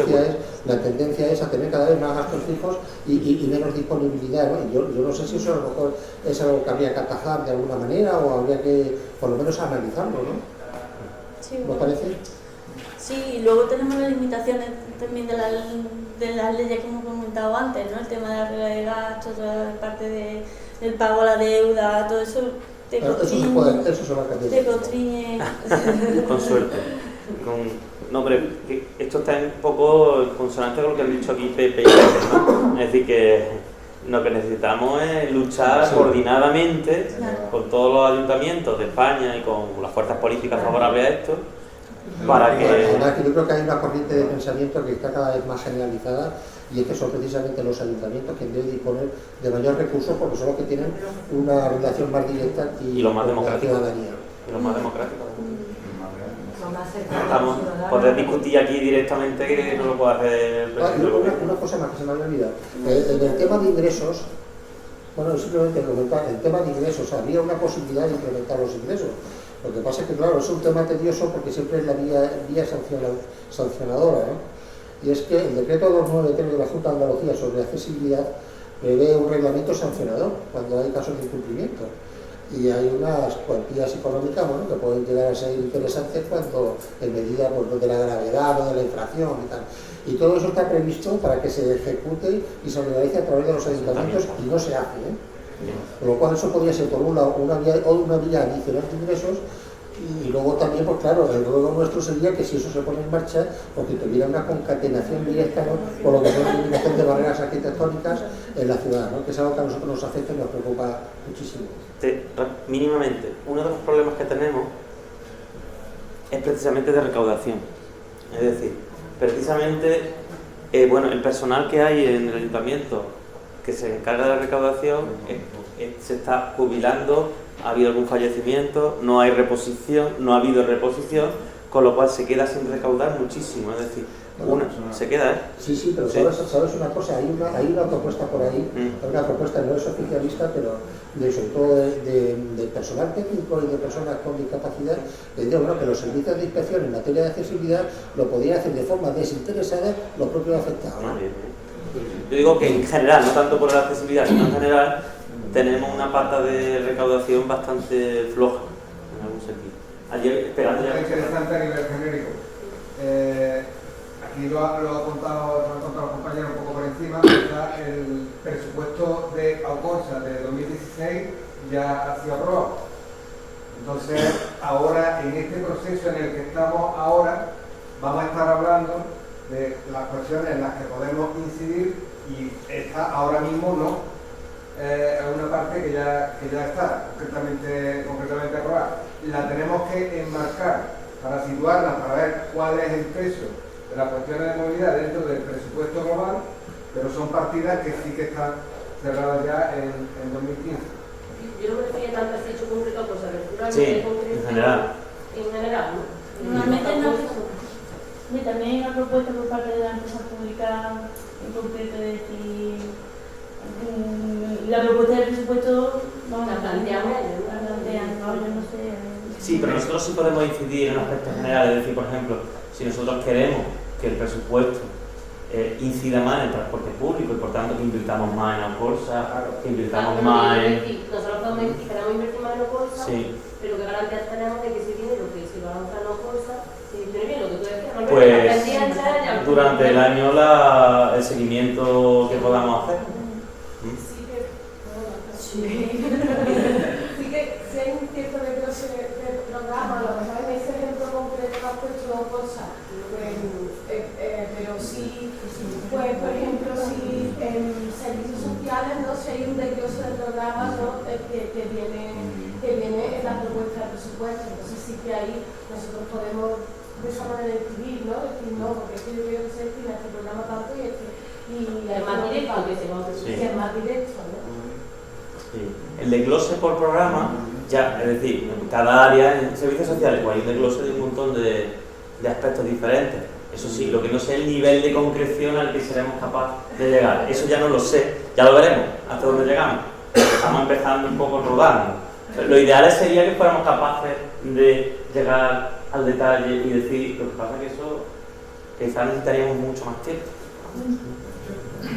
Speaker 9: que la tendencia es a tener cada vez más gastos fijos y menos disponibilidad, ¿no? Y yo no sé si eso a lo mejor es algo que habría que atajar de alguna manera o habría que por lo menos analizarlo, ¿no?
Speaker 2: Sí,
Speaker 9: ¿No
Speaker 2: bueno.
Speaker 9: parece?
Speaker 2: Sí, y luego tenemos las limitaciones también de las leyes que hemos comentado antes, ¿no? El tema de la regla de gastos, toda la parte del pago a la deuda, todo eso te
Speaker 9: Pero
Speaker 2: constriñe.
Speaker 9: eso se va a cambiar.
Speaker 2: Te constriñe.
Speaker 1: Con suerte. No, hombre, que esto está un poco en consonancia con lo que han dicho aquí Pepe y Pepe, ¿no? Es decir, que lo que necesitamos es luchar coordinadamente
Speaker 2: Claro.
Speaker 1: con todos los ayuntamientos de España y con las fuerzas políticas favorables a esto para que...
Speaker 9: Además, que yo creo que hay una corriente de pensamiento que está cada vez más generalizada, y es que son precisamente los ayuntamientos que deben disponer de mayor recursos porque son los que tienen una relación más directa
Speaker 1: y lo más
Speaker 9: con la
Speaker 1: democrático.
Speaker 9: ciudadanía.
Speaker 1: Y lo más democrático.
Speaker 4: Lo más cercano a los ciudadanos.
Speaker 1: Poder discutir aquí directamente que no lo puede hacer el presidente del gobierno.
Speaker 9: Una cosa más que se me había olvidado. En el tema de ingresos, bueno, simplemente comentar, el tema de ingresos, había una posibilidad de incrementar los ingresos. Lo que pasa es que, claro, es un tema tedioso porque siempre es la vía sancionadora, ¿no? Y es que el decreto 293 de la Junta de Andalucía sobre accesibilidad prevé un reglamento sancionador cuando hay casos de incumplimiento. Y hay unas cuantías económicas, bueno, que pueden llegar a ser interesantes cuando en medida pues, de la gravedad o de la infracción y tal. Y todo eso está previsto para que se ejecute y se realice a través de los ayuntamientos y no se hace, ¿eh? Con lo cual eso podría ser por un lado una vía adicional de ingresos. Y luego también, pues claro, el ruego nuestro sería que si eso se pone en marcha, porque tuviera una concatenación directa, ¿no?, con lo que es la eliminación de barreras arquitectónicas en la ciudad, ¿no?, que es algo que a nosotros nos afecta y nos preocupa muchísimo.
Speaker 1: Mínimamente, uno de los problemas que tenemos es precisamente de recaudación. Es decir, precisamente, bueno, el personal que hay en el ayuntamiento que se encarga de la recaudación se está jubilando. Ha habido algún fallecimiento, no hay reposición, no ha habido reposición, con lo cual se queda sin recaudar muchísimo, es decir, se queda, ¿eh?
Speaker 9: Sí, pero sí. ¿Sabes una cosa? Hay una propuesta por ahí, una propuesta no es oficialista, pero sobre todo de personal técnico y de personas con discapacidad, que digo, bueno, que los servicios de inspección en materia de accesibilidad lo podrían hacer de forma desinteresada los propios afectados, ¿no?
Speaker 1: Yo digo que en general, no tanto por la accesibilidad, sino en general, tenemos una pata de recaudación bastante floja, en algún sentido. Ayer, esperando ya...
Speaker 10: Es interesante a nivel genérico. Aquí lo ha contado los compañeros un poco por encima. El presupuesto de Alcorsa de 2016 ya ha sido aprobado. Entonces, ahora, en este proceso en el que estamos ahora, vamos a estar hablando de las cuestiones en las que podemos incidir, y está ahora mismo no. Una parte que ya está concretamente aprobada. La tenemos que enmarcar para situarla, para ver cuál es el peso de las cuestiones de movilidad dentro del presupuesto global, pero son partidas que sí que están cerradas ya en 2015.
Speaker 3: Yo no me refería tanto a hecho concreto, pues a lectura
Speaker 1: sí,
Speaker 3: en general, ¿no?
Speaker 2: Normalmente no. Y también hay una propuesta por parte de la empresa pública en concreto de decir la propuesta del presupuesto no la plantean, no, yo no sé.
Speaker 1: Sí, pero nosotros sí podemos incidir en aspectos generales, es decir, por ejemplo, si nosotros queremos que el presupuesto incida más en el transporte público y por tanto que invirtamos más en Alcorsa, que invirtamos más en...
Speaker 3: Nosotros queremos invertir más en Alcorsa,
Speaker 1: sí.
Speaker 3: Pero ¿qué garantías tenemos de que ese dinero que se va a usar en Alcorsa se tiene bien lo que tú decías? ¿No?
Speaker 1: Pues durante el año el seguimiento que podamos hacer.
Speaker 11: Sí que si hay un cierto desglose de programa, lo que pasa es que ese ejemplo concreto ha puesto cosas, pero sí, pues por ejemplo, si en servicios sociales, ¿no? Si hay un desglose de programas, ¿no? que viene en la propuesta de presupuesto, entonces sí que ahí nosotros podemos de esa manera decidir, ¿no? Decir, no, porque es que yo quiero que se destina este programa tanto y
Speaker 3: es más directo que se va a hacer.
Speaker 11: Sí, es más directo, ¿no?
Speaker 1: Sí. El desglose por programa, ya, es decir, en cada área en servicios sociales pues hay un desglose de un montón de aspectos diferentes. Eso sí, lo que no sé es el nivel de concreción al que seremos capaces de llegar. Eso ya no lo sé, ya lo veremos hasta dónde llegamos. Estamos empezando un poco rodando. Lo ideal sería que fuéramos capaces de llegar al detalle y decir, lo que pasa es que eso quizás necesitaríamos mucho más tiempo.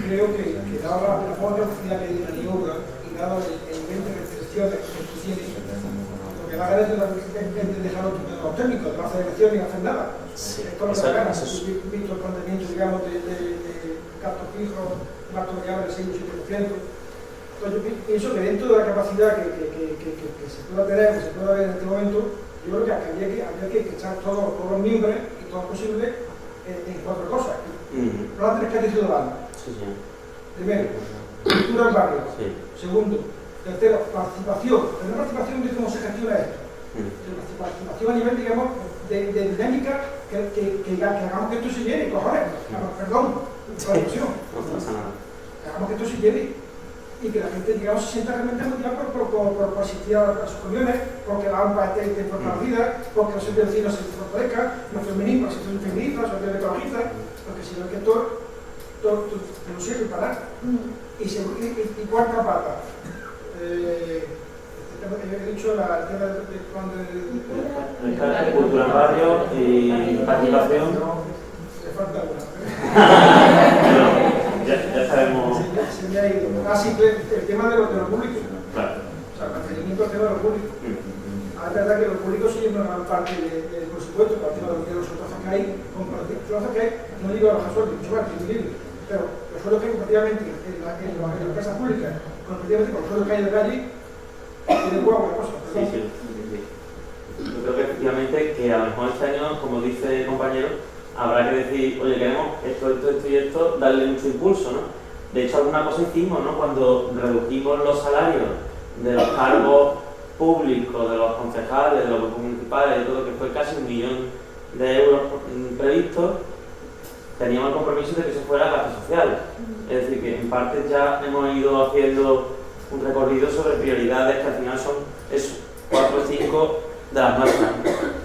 Speaker 10: Creo que dado la forma oficial que hay de maniobra y dado el nivel de restricciones que tú tienes, porque la verdad es que dejar los técnicos de las elecciones y no hacer nada.
Speaker 1: Sí,
Speaker 10: es como la gana. Visto el planteamiento, digamos, de gastos fijos, gastos variables del 6 o 7%. Entonces, yo pienso que dentro de la capacidad que se pueda tener, que se pueda ver en este momento, yo creo que habría que echar todos los miembros y todo lo posible en 4 cosas. Plan de rescate ciudadano.
Speaker 1: Sí, sí.
Speaker 10: Primero, cultura del barrio.
Speaker 1: Sí.
Speaker 10: Segundo, tercero, participación. Pero no participación de cómo se gestiona esto. Participación a nivel, digamos,
Speaker 12: de dinámica que hagamos que esto se llene, cojones, perdón, la discusión. Que hagamos que esto se llene y que la gente, digamos, se sienta realmente motivada por asistir a sus reuniones, porque la AMPA esté fortalecida, porque los vecinos se fortalezcan, los feminismos, los feministas, los ecologistas, porque si no es que todo no sirve para nada. Y cuarta pata. He dicho el tema del plan de
Speaker 1: cultura en barrio y participación.
Speaker 12: Le falta una.
Speaker 1: Ya sabemos.
Speaker 12: Se me ha ido. Así que el tema de lo público.
Speaker 1: Claro.
Speaker 12: O sea, el mantenimiento del tema de lo público. Es verdad que lo público sí es una gran parte del presupuesto, para de los trozos que hay, no digo a los sueldos, mucho más, pero los sueldos que hay comparativamente en las empresas públicas, comparativamente con los sueldos que hay en la calle, tiene guapo la cosa.
Speaker 1: Sí. Yo creo que efectivamente que a lo mejor este año, como dice el compañero, habrá que decir, oye, queremos esto y esto, darle mucho impulso, ¿no? De hecho, alguna cosa hicimos, ¿no? Cuando redujimos los salarios de los cargos públicos, de los concejales, de los grupos municipales, de todo, que fue casi 1 millón de euros previstos, teníamos el compromiso de que eso fuera gasto social. Es decir, que en parte ya hemos ido haciendo un recorrido sobre prioridades que al final son eso, 4 o 5 de las nuestras.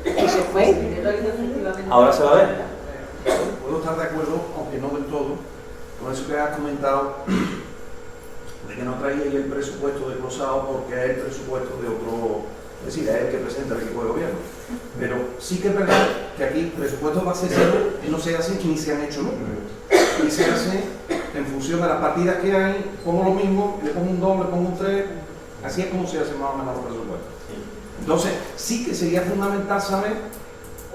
Speaker 8: ¿Y se fue?
Speaker 1: Ahora se va a ver.
Speaker 13: Puedo estar de acuerdo, aunque no del todo, con eso que has comentado, de que no traía ahí el presupuesto desglosado porque es el presupuesto de otro, es decir, es el que presenta el equipo de gobierno. Pero sí que es verdad que aquí presupuestos base cero no se hacen ni se han hecho nunca. Y se hace en función de las partidas que hay, pongo lo mismo, le pongo un 2, le pongo un 3, así es como se hace más o menos los presupuestos. Entonces, sí que sería fundamental saber,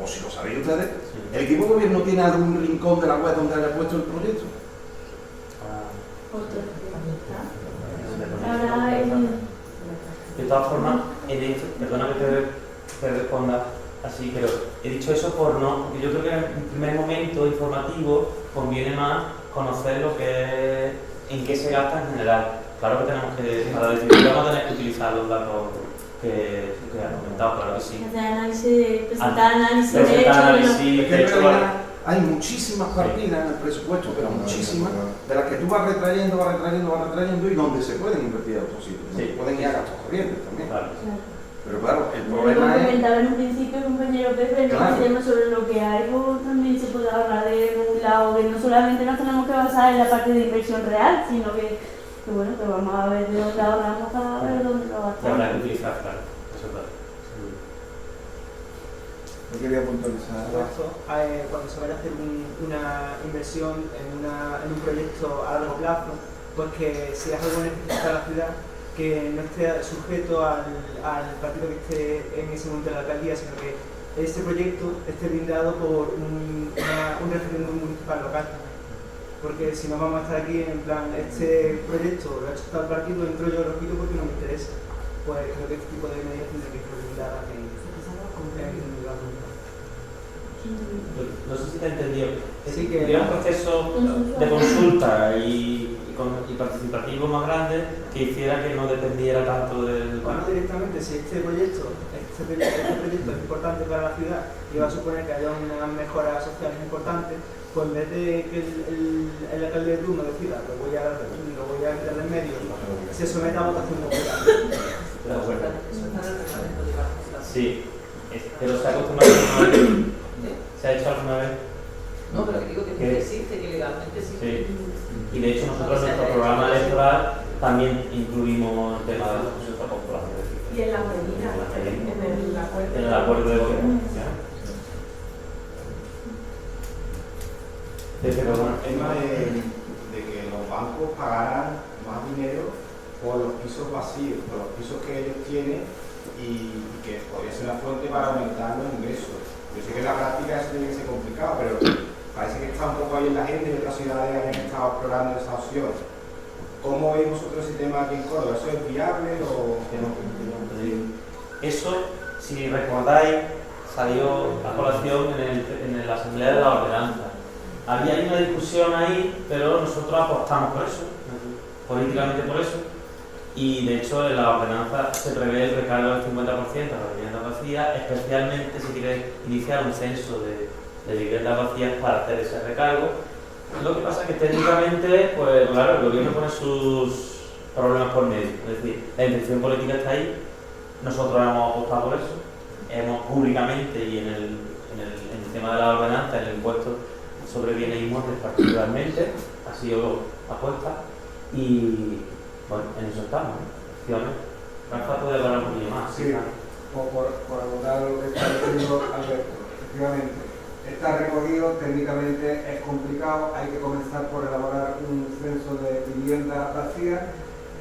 Speaker 13: o si lo sabéis ustedes, ¿el equipo de gobierno tiene algún rincón de la web donde haya puesto el proyecto?
Speaker 1: De todas formas, perdona que te responda así, pero he dicho eso por no, porque yo creo que en un primer momento informativo conviene más conocer en qué se gasta en general. Claro que tenemos que, para decidir, vamos a tener que utilizar los datos que has comentado, claro que sí.
Speaker 2: Presentar análisis de hecho.
Speaker 13: Hay muchísimas partidas en el presupuesto, pero muchísimas, de las que tú vas retrayendo y donde se pueden invertir a otros sitios. Sí. Pueden ir a gastos corrientes también. Claro. Pero claro, el problema es...
Speaker 2: comentaba en un principio, compañero Pepe, el tema sobre lo que hay, también se puede hablar de un lado, que no solamente nos tenemos que basar en la parte de inversión real, sino que bueno, que vamos a ver de dónde ahorramos para ver dónde lo gastamos.
Speaker 1: Habrá que utilizar, claro, eso es verdad.
Speaker 6: Yo quería puntualizar.
Speaker 14: Cuando se vaya a hacer una inversión en un proyecto a largo plazo, pues que si es algo necesario a la ciudad, que no esté sujeto al partido que esté en ese momento en la alcaldía, sino que este proyecto esté blindado por un referéndum municipal local. Porque si no vamos a estar aquí en plan, este proyecto lo ha hecho tal partido, entro yo, lo quito porque no me interesa. Pues creo que este tipo de medidas tiene que estar blindadas en la Junta.
Speaker 1: No sé si te he entendido.
Speaker 14: Sí, que
Speaker 1: había un proceso de consulta y participativo más grande que hiciera que no dependiera tanto del...
Speaker 14: Bueno, directamente, si este proyecto es importante para la ciudad y va a suponer que haya unas mejoras sociales importantes, pues en vez de que el alcalde de turno decida lo voy a meter en medio, se somete a votación popular.
Speaker 1: Sí, pero se ha acostumbrado alguna vez. ¿Se ha hecho alguna vez?
Speaker 4: No, pero que digo que existe, que legalmente sí.
Speaker 1: Sí. Y de hecho nosotros en nuestro programa electoral también incluimos el tema de la discusión popular.
Speaker 11: Y en la medida,
Speaker 1: en el acuerdo de gobierno.
Speaker 15: El tema de que los bancos pagaran más dinero por los pisos vacíos, por los pisos que ellos tienen y que podría ser la fuente para aumentar los ingresos. Yo sé que en la práctica eso tiene que ser complicado, pero parece que está un poco ahí en la gente y otras ciudades han estado explorando esa opción. ¿Cómo veis vosotros ese tema aquí en Córdoba? ¿Eso es viable o no?
Speaker 1: Eso, si recordáis, salió a colación en la Asamblea de la Ordenanza. Había una discusión ahí, pero nosotros apostamos por eso, políticamente por eso, y de hecho en la ordenanza se prevé el recargo del 50% de las viviendas vacías, especialmente si quiere iniciar un censo de viviendas vacías para hacer ese recargo. Lo que pasa es que técnicamente, pues claro, el gobierno pone sus problemas por medio, es decir, la intención política está ahí, nosotros hemos apostado por eso, hemos públicamente y en el tema de la ordenanza, en el impuesto sobre bienes inmuebles particularmente, ha sido apuesta y bueno, en eso estamos, efectivamente. Rafa puede hablar un poquillo más.
Speaker 10: Sí, por abordar lo que está diciendo Alberto, efectivamente, está recogido, técnicamente es complicado, hay que comenzar por elaborar un censo de viviendas vacías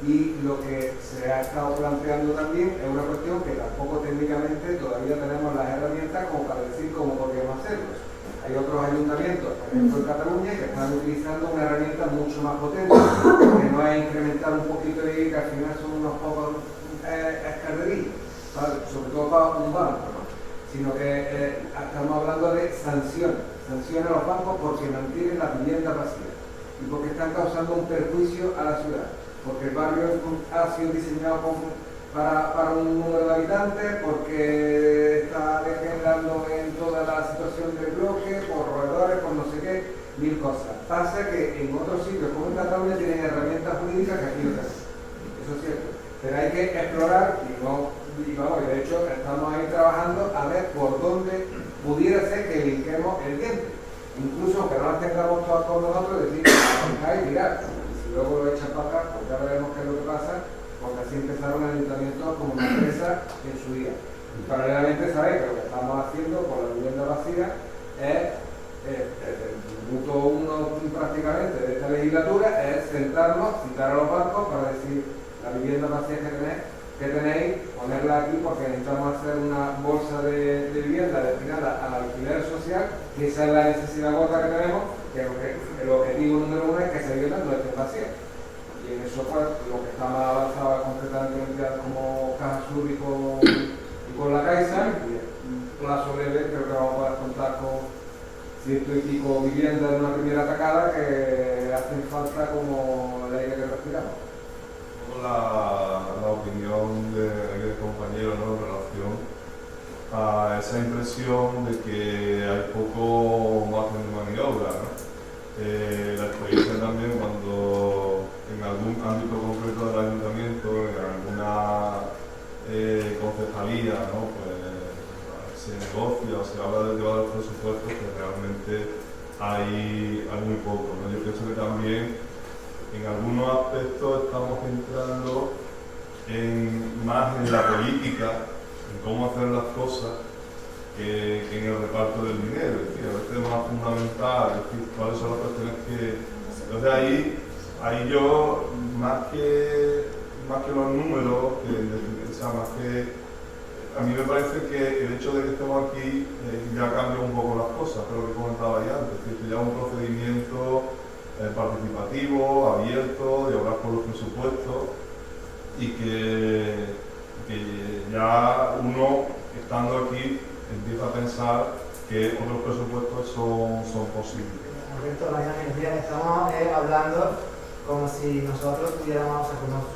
Speaker 10: y lo que se ha estado planteando también es una cuestión que tampoco técnicamente todavía tenemos las herramientas como para decir cómo podríamos hacerlo. Hay otros ayuntamientos, por ejemplo en Cataluña, que están utilizando una herramienta mucho más potente, que no es incrementar un poquito y que al final son unos pocos escalderillos, ¿vale? Sobre todo para un banco, ¿no? Sino que estamos hablando de sanciones a los bancos porque mantienen las viviendas vacías y porque están causando un perjuicio a la ciudad, porque el barrio ha sido diseñado para un número de habitantes, porque está degenerando en toda la situación del bloque, por roedores, por no sé qué, mil cosas. Pasa que en otros sitios como en Cataluña tienen herramientas jurídicas que aquí no tenemos. Eso es cierto. Pero hay que explorar y de hecho estamos ahí trabajando a ver por dónde pudiera ser que linquemos el diente. Incluso aunque no las tengamos todas con nosotros, decir, y mirar. Y si luego lo echan para acá, pues ya veremos qué es lo que pasa, porque así empezaron el ayuntamiento como una empresa en su día. Y paralelamente sabéis que lo que estamos haciendo con la vivienda vacía es, el punto uno prácticamente de esta legislatura, es sentarnos, citar a los bancos para decir la vivienda vacía que tenéis, ponerla aquí porque necesitamos hacer una bolsa de vivienda destinada al alquiler social, que esa es la necesidad gorda que tenemos, que el objetivo número uno es que esa vivienda no esté vacía. Y en eso pues lo que está más avanzado es concretamente como Caja Sur y con la Caixa, y en un plazo breve creo que vamos a poder contar con 100 y pico viviendas de una primera atacada que hacen falta como el aire que respiramos.
Speaker 16: La opinión del compañero, ¿no? En relación a esa impresión de que hay poco margen de maniobra, ¿no? La experiencia también cuando en algún ámbito concreto del ayuntamiento, en alguna concejalía, ¿no? Pues se negocia o se habla de llevar los presupuestos, que realmente hay muy poco, ¿no? Yo pienso que también en algunos aspectos estamos entrando más en la política, en cómo hacer las cosas, que en el reparto del dinero. Es decir, a veces es más fundamental, es decir, cuáles son las cuestiones que... Entonces ahí yo, más que los números, a mí me parece que el hecho de que estemos aquí ya cambia un poco las cosas, pero lo que comentaba ya antes, que ya un procedimiento participativo, abierto, de hablar con los presupuestos y que ya uno, estando aquí, empieza a pensar que otros presupuestos son posibles.
Speaker 17: Alberto, María, estamos hablando como si nosotros tuviéramos,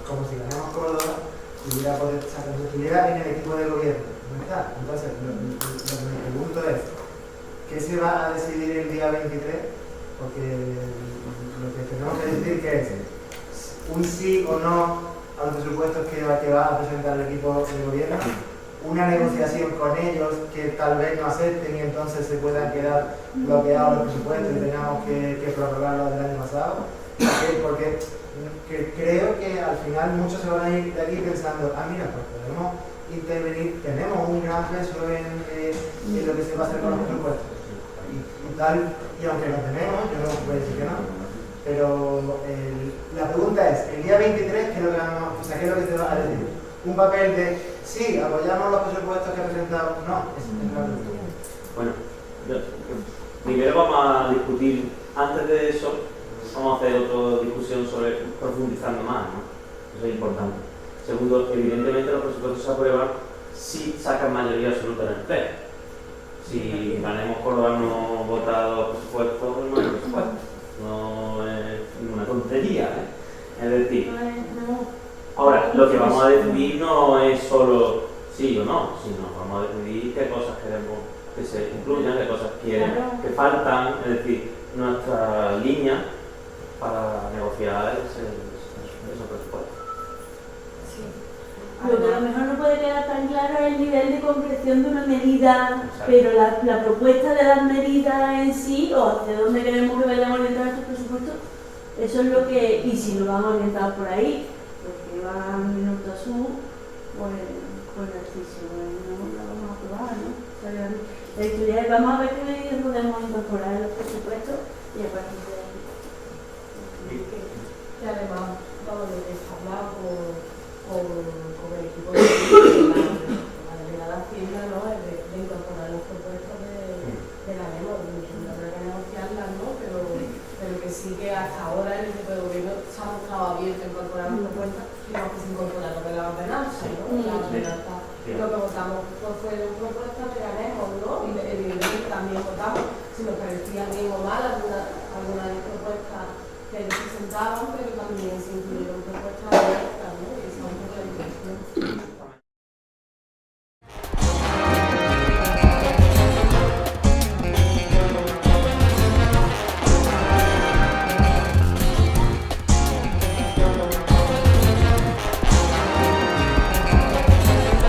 Speaker 17: como si ganamos Córdoba, estuviera en el equipo de gobierno, ¿no está? Entonces, lo que me pregunto es, ¿qué se va a decidir el día 23? Porque lo que tenemos que decir que es un sí o no a los presupuestos que va a presentar el equipo de gobierno, una negociación con ellos que tal vez no acepten y entonces se puedan quedar bloqueados los presupuestos y tengamos que prorrogarlos del año pasado, porque creo que al final muchos se van a ir de aquí pensando, mira, pues podemos intervenir, tenemos un gran peso en lo que se va a hacer con los presupuestos. Y aunque lo tenemos, yo no puedo decir que no, pero la pregunta es, el día 23, ¿qué es lo que se va a decir? Un papel de, sí, apoyamos los presupuestos que ha presentado, no, es la pregunta.
Speaker 1: Bueno, primero vamos a discutir, antes de eso, vamos a hacer otra discusión sobre profundizando más, ¿no? Eso es importante. Segundo, evidentemente los presupuestos se aprueban si sacan mayoría absoluta en el pleno. Si ganemos Córdoba no vota los presupuestos, no hay presupuestos. No es ninguna tontería, ¿eh? Es decir, Ahora, lo que vamos a decidir no es solo sí o no, sino vamos a decidir qué cosas queremos que se incluyan, qué cosas que faltan, es decir, nuestra línea para negociar esos presupuestos.
Speaker 2: Lo que a lo mejor no puede quedar tan claro es el nivel de concreción de una medida, pero la propuesta de las medidas en sí, o hacia dónde queremos que vayan orientados estos presupuestos, eso es lo que, y si nos van orientados por ahí, porque van de norte a sur, pues no la vamos a aprobar, ¿no? O sea, la historia es, vamos a ver qué medidas podemos incorporar en los presupuestos y a partir de ahí.
Speaker 11: Y además, vamos a hablar con el equipo de la delegada Hacienda, ¿no? de incorporar los propuestos de la memo, no habrá que negociarlas, ¿no? pero que sí que hasta ahora el equipo de gobierno se ha mostrado abierto a incorporar las propuestas, sino que se incorpora lo que es la ordenanza, ¿no? La ordenanza, lo que votamos fue una propuesta de ganemos, ¿no? Y evidentemente también votamos si nos parecía bien o mal algunas propuestas que ellos presentaban, pero también se incluyeron propuestas abiertas, ¿no?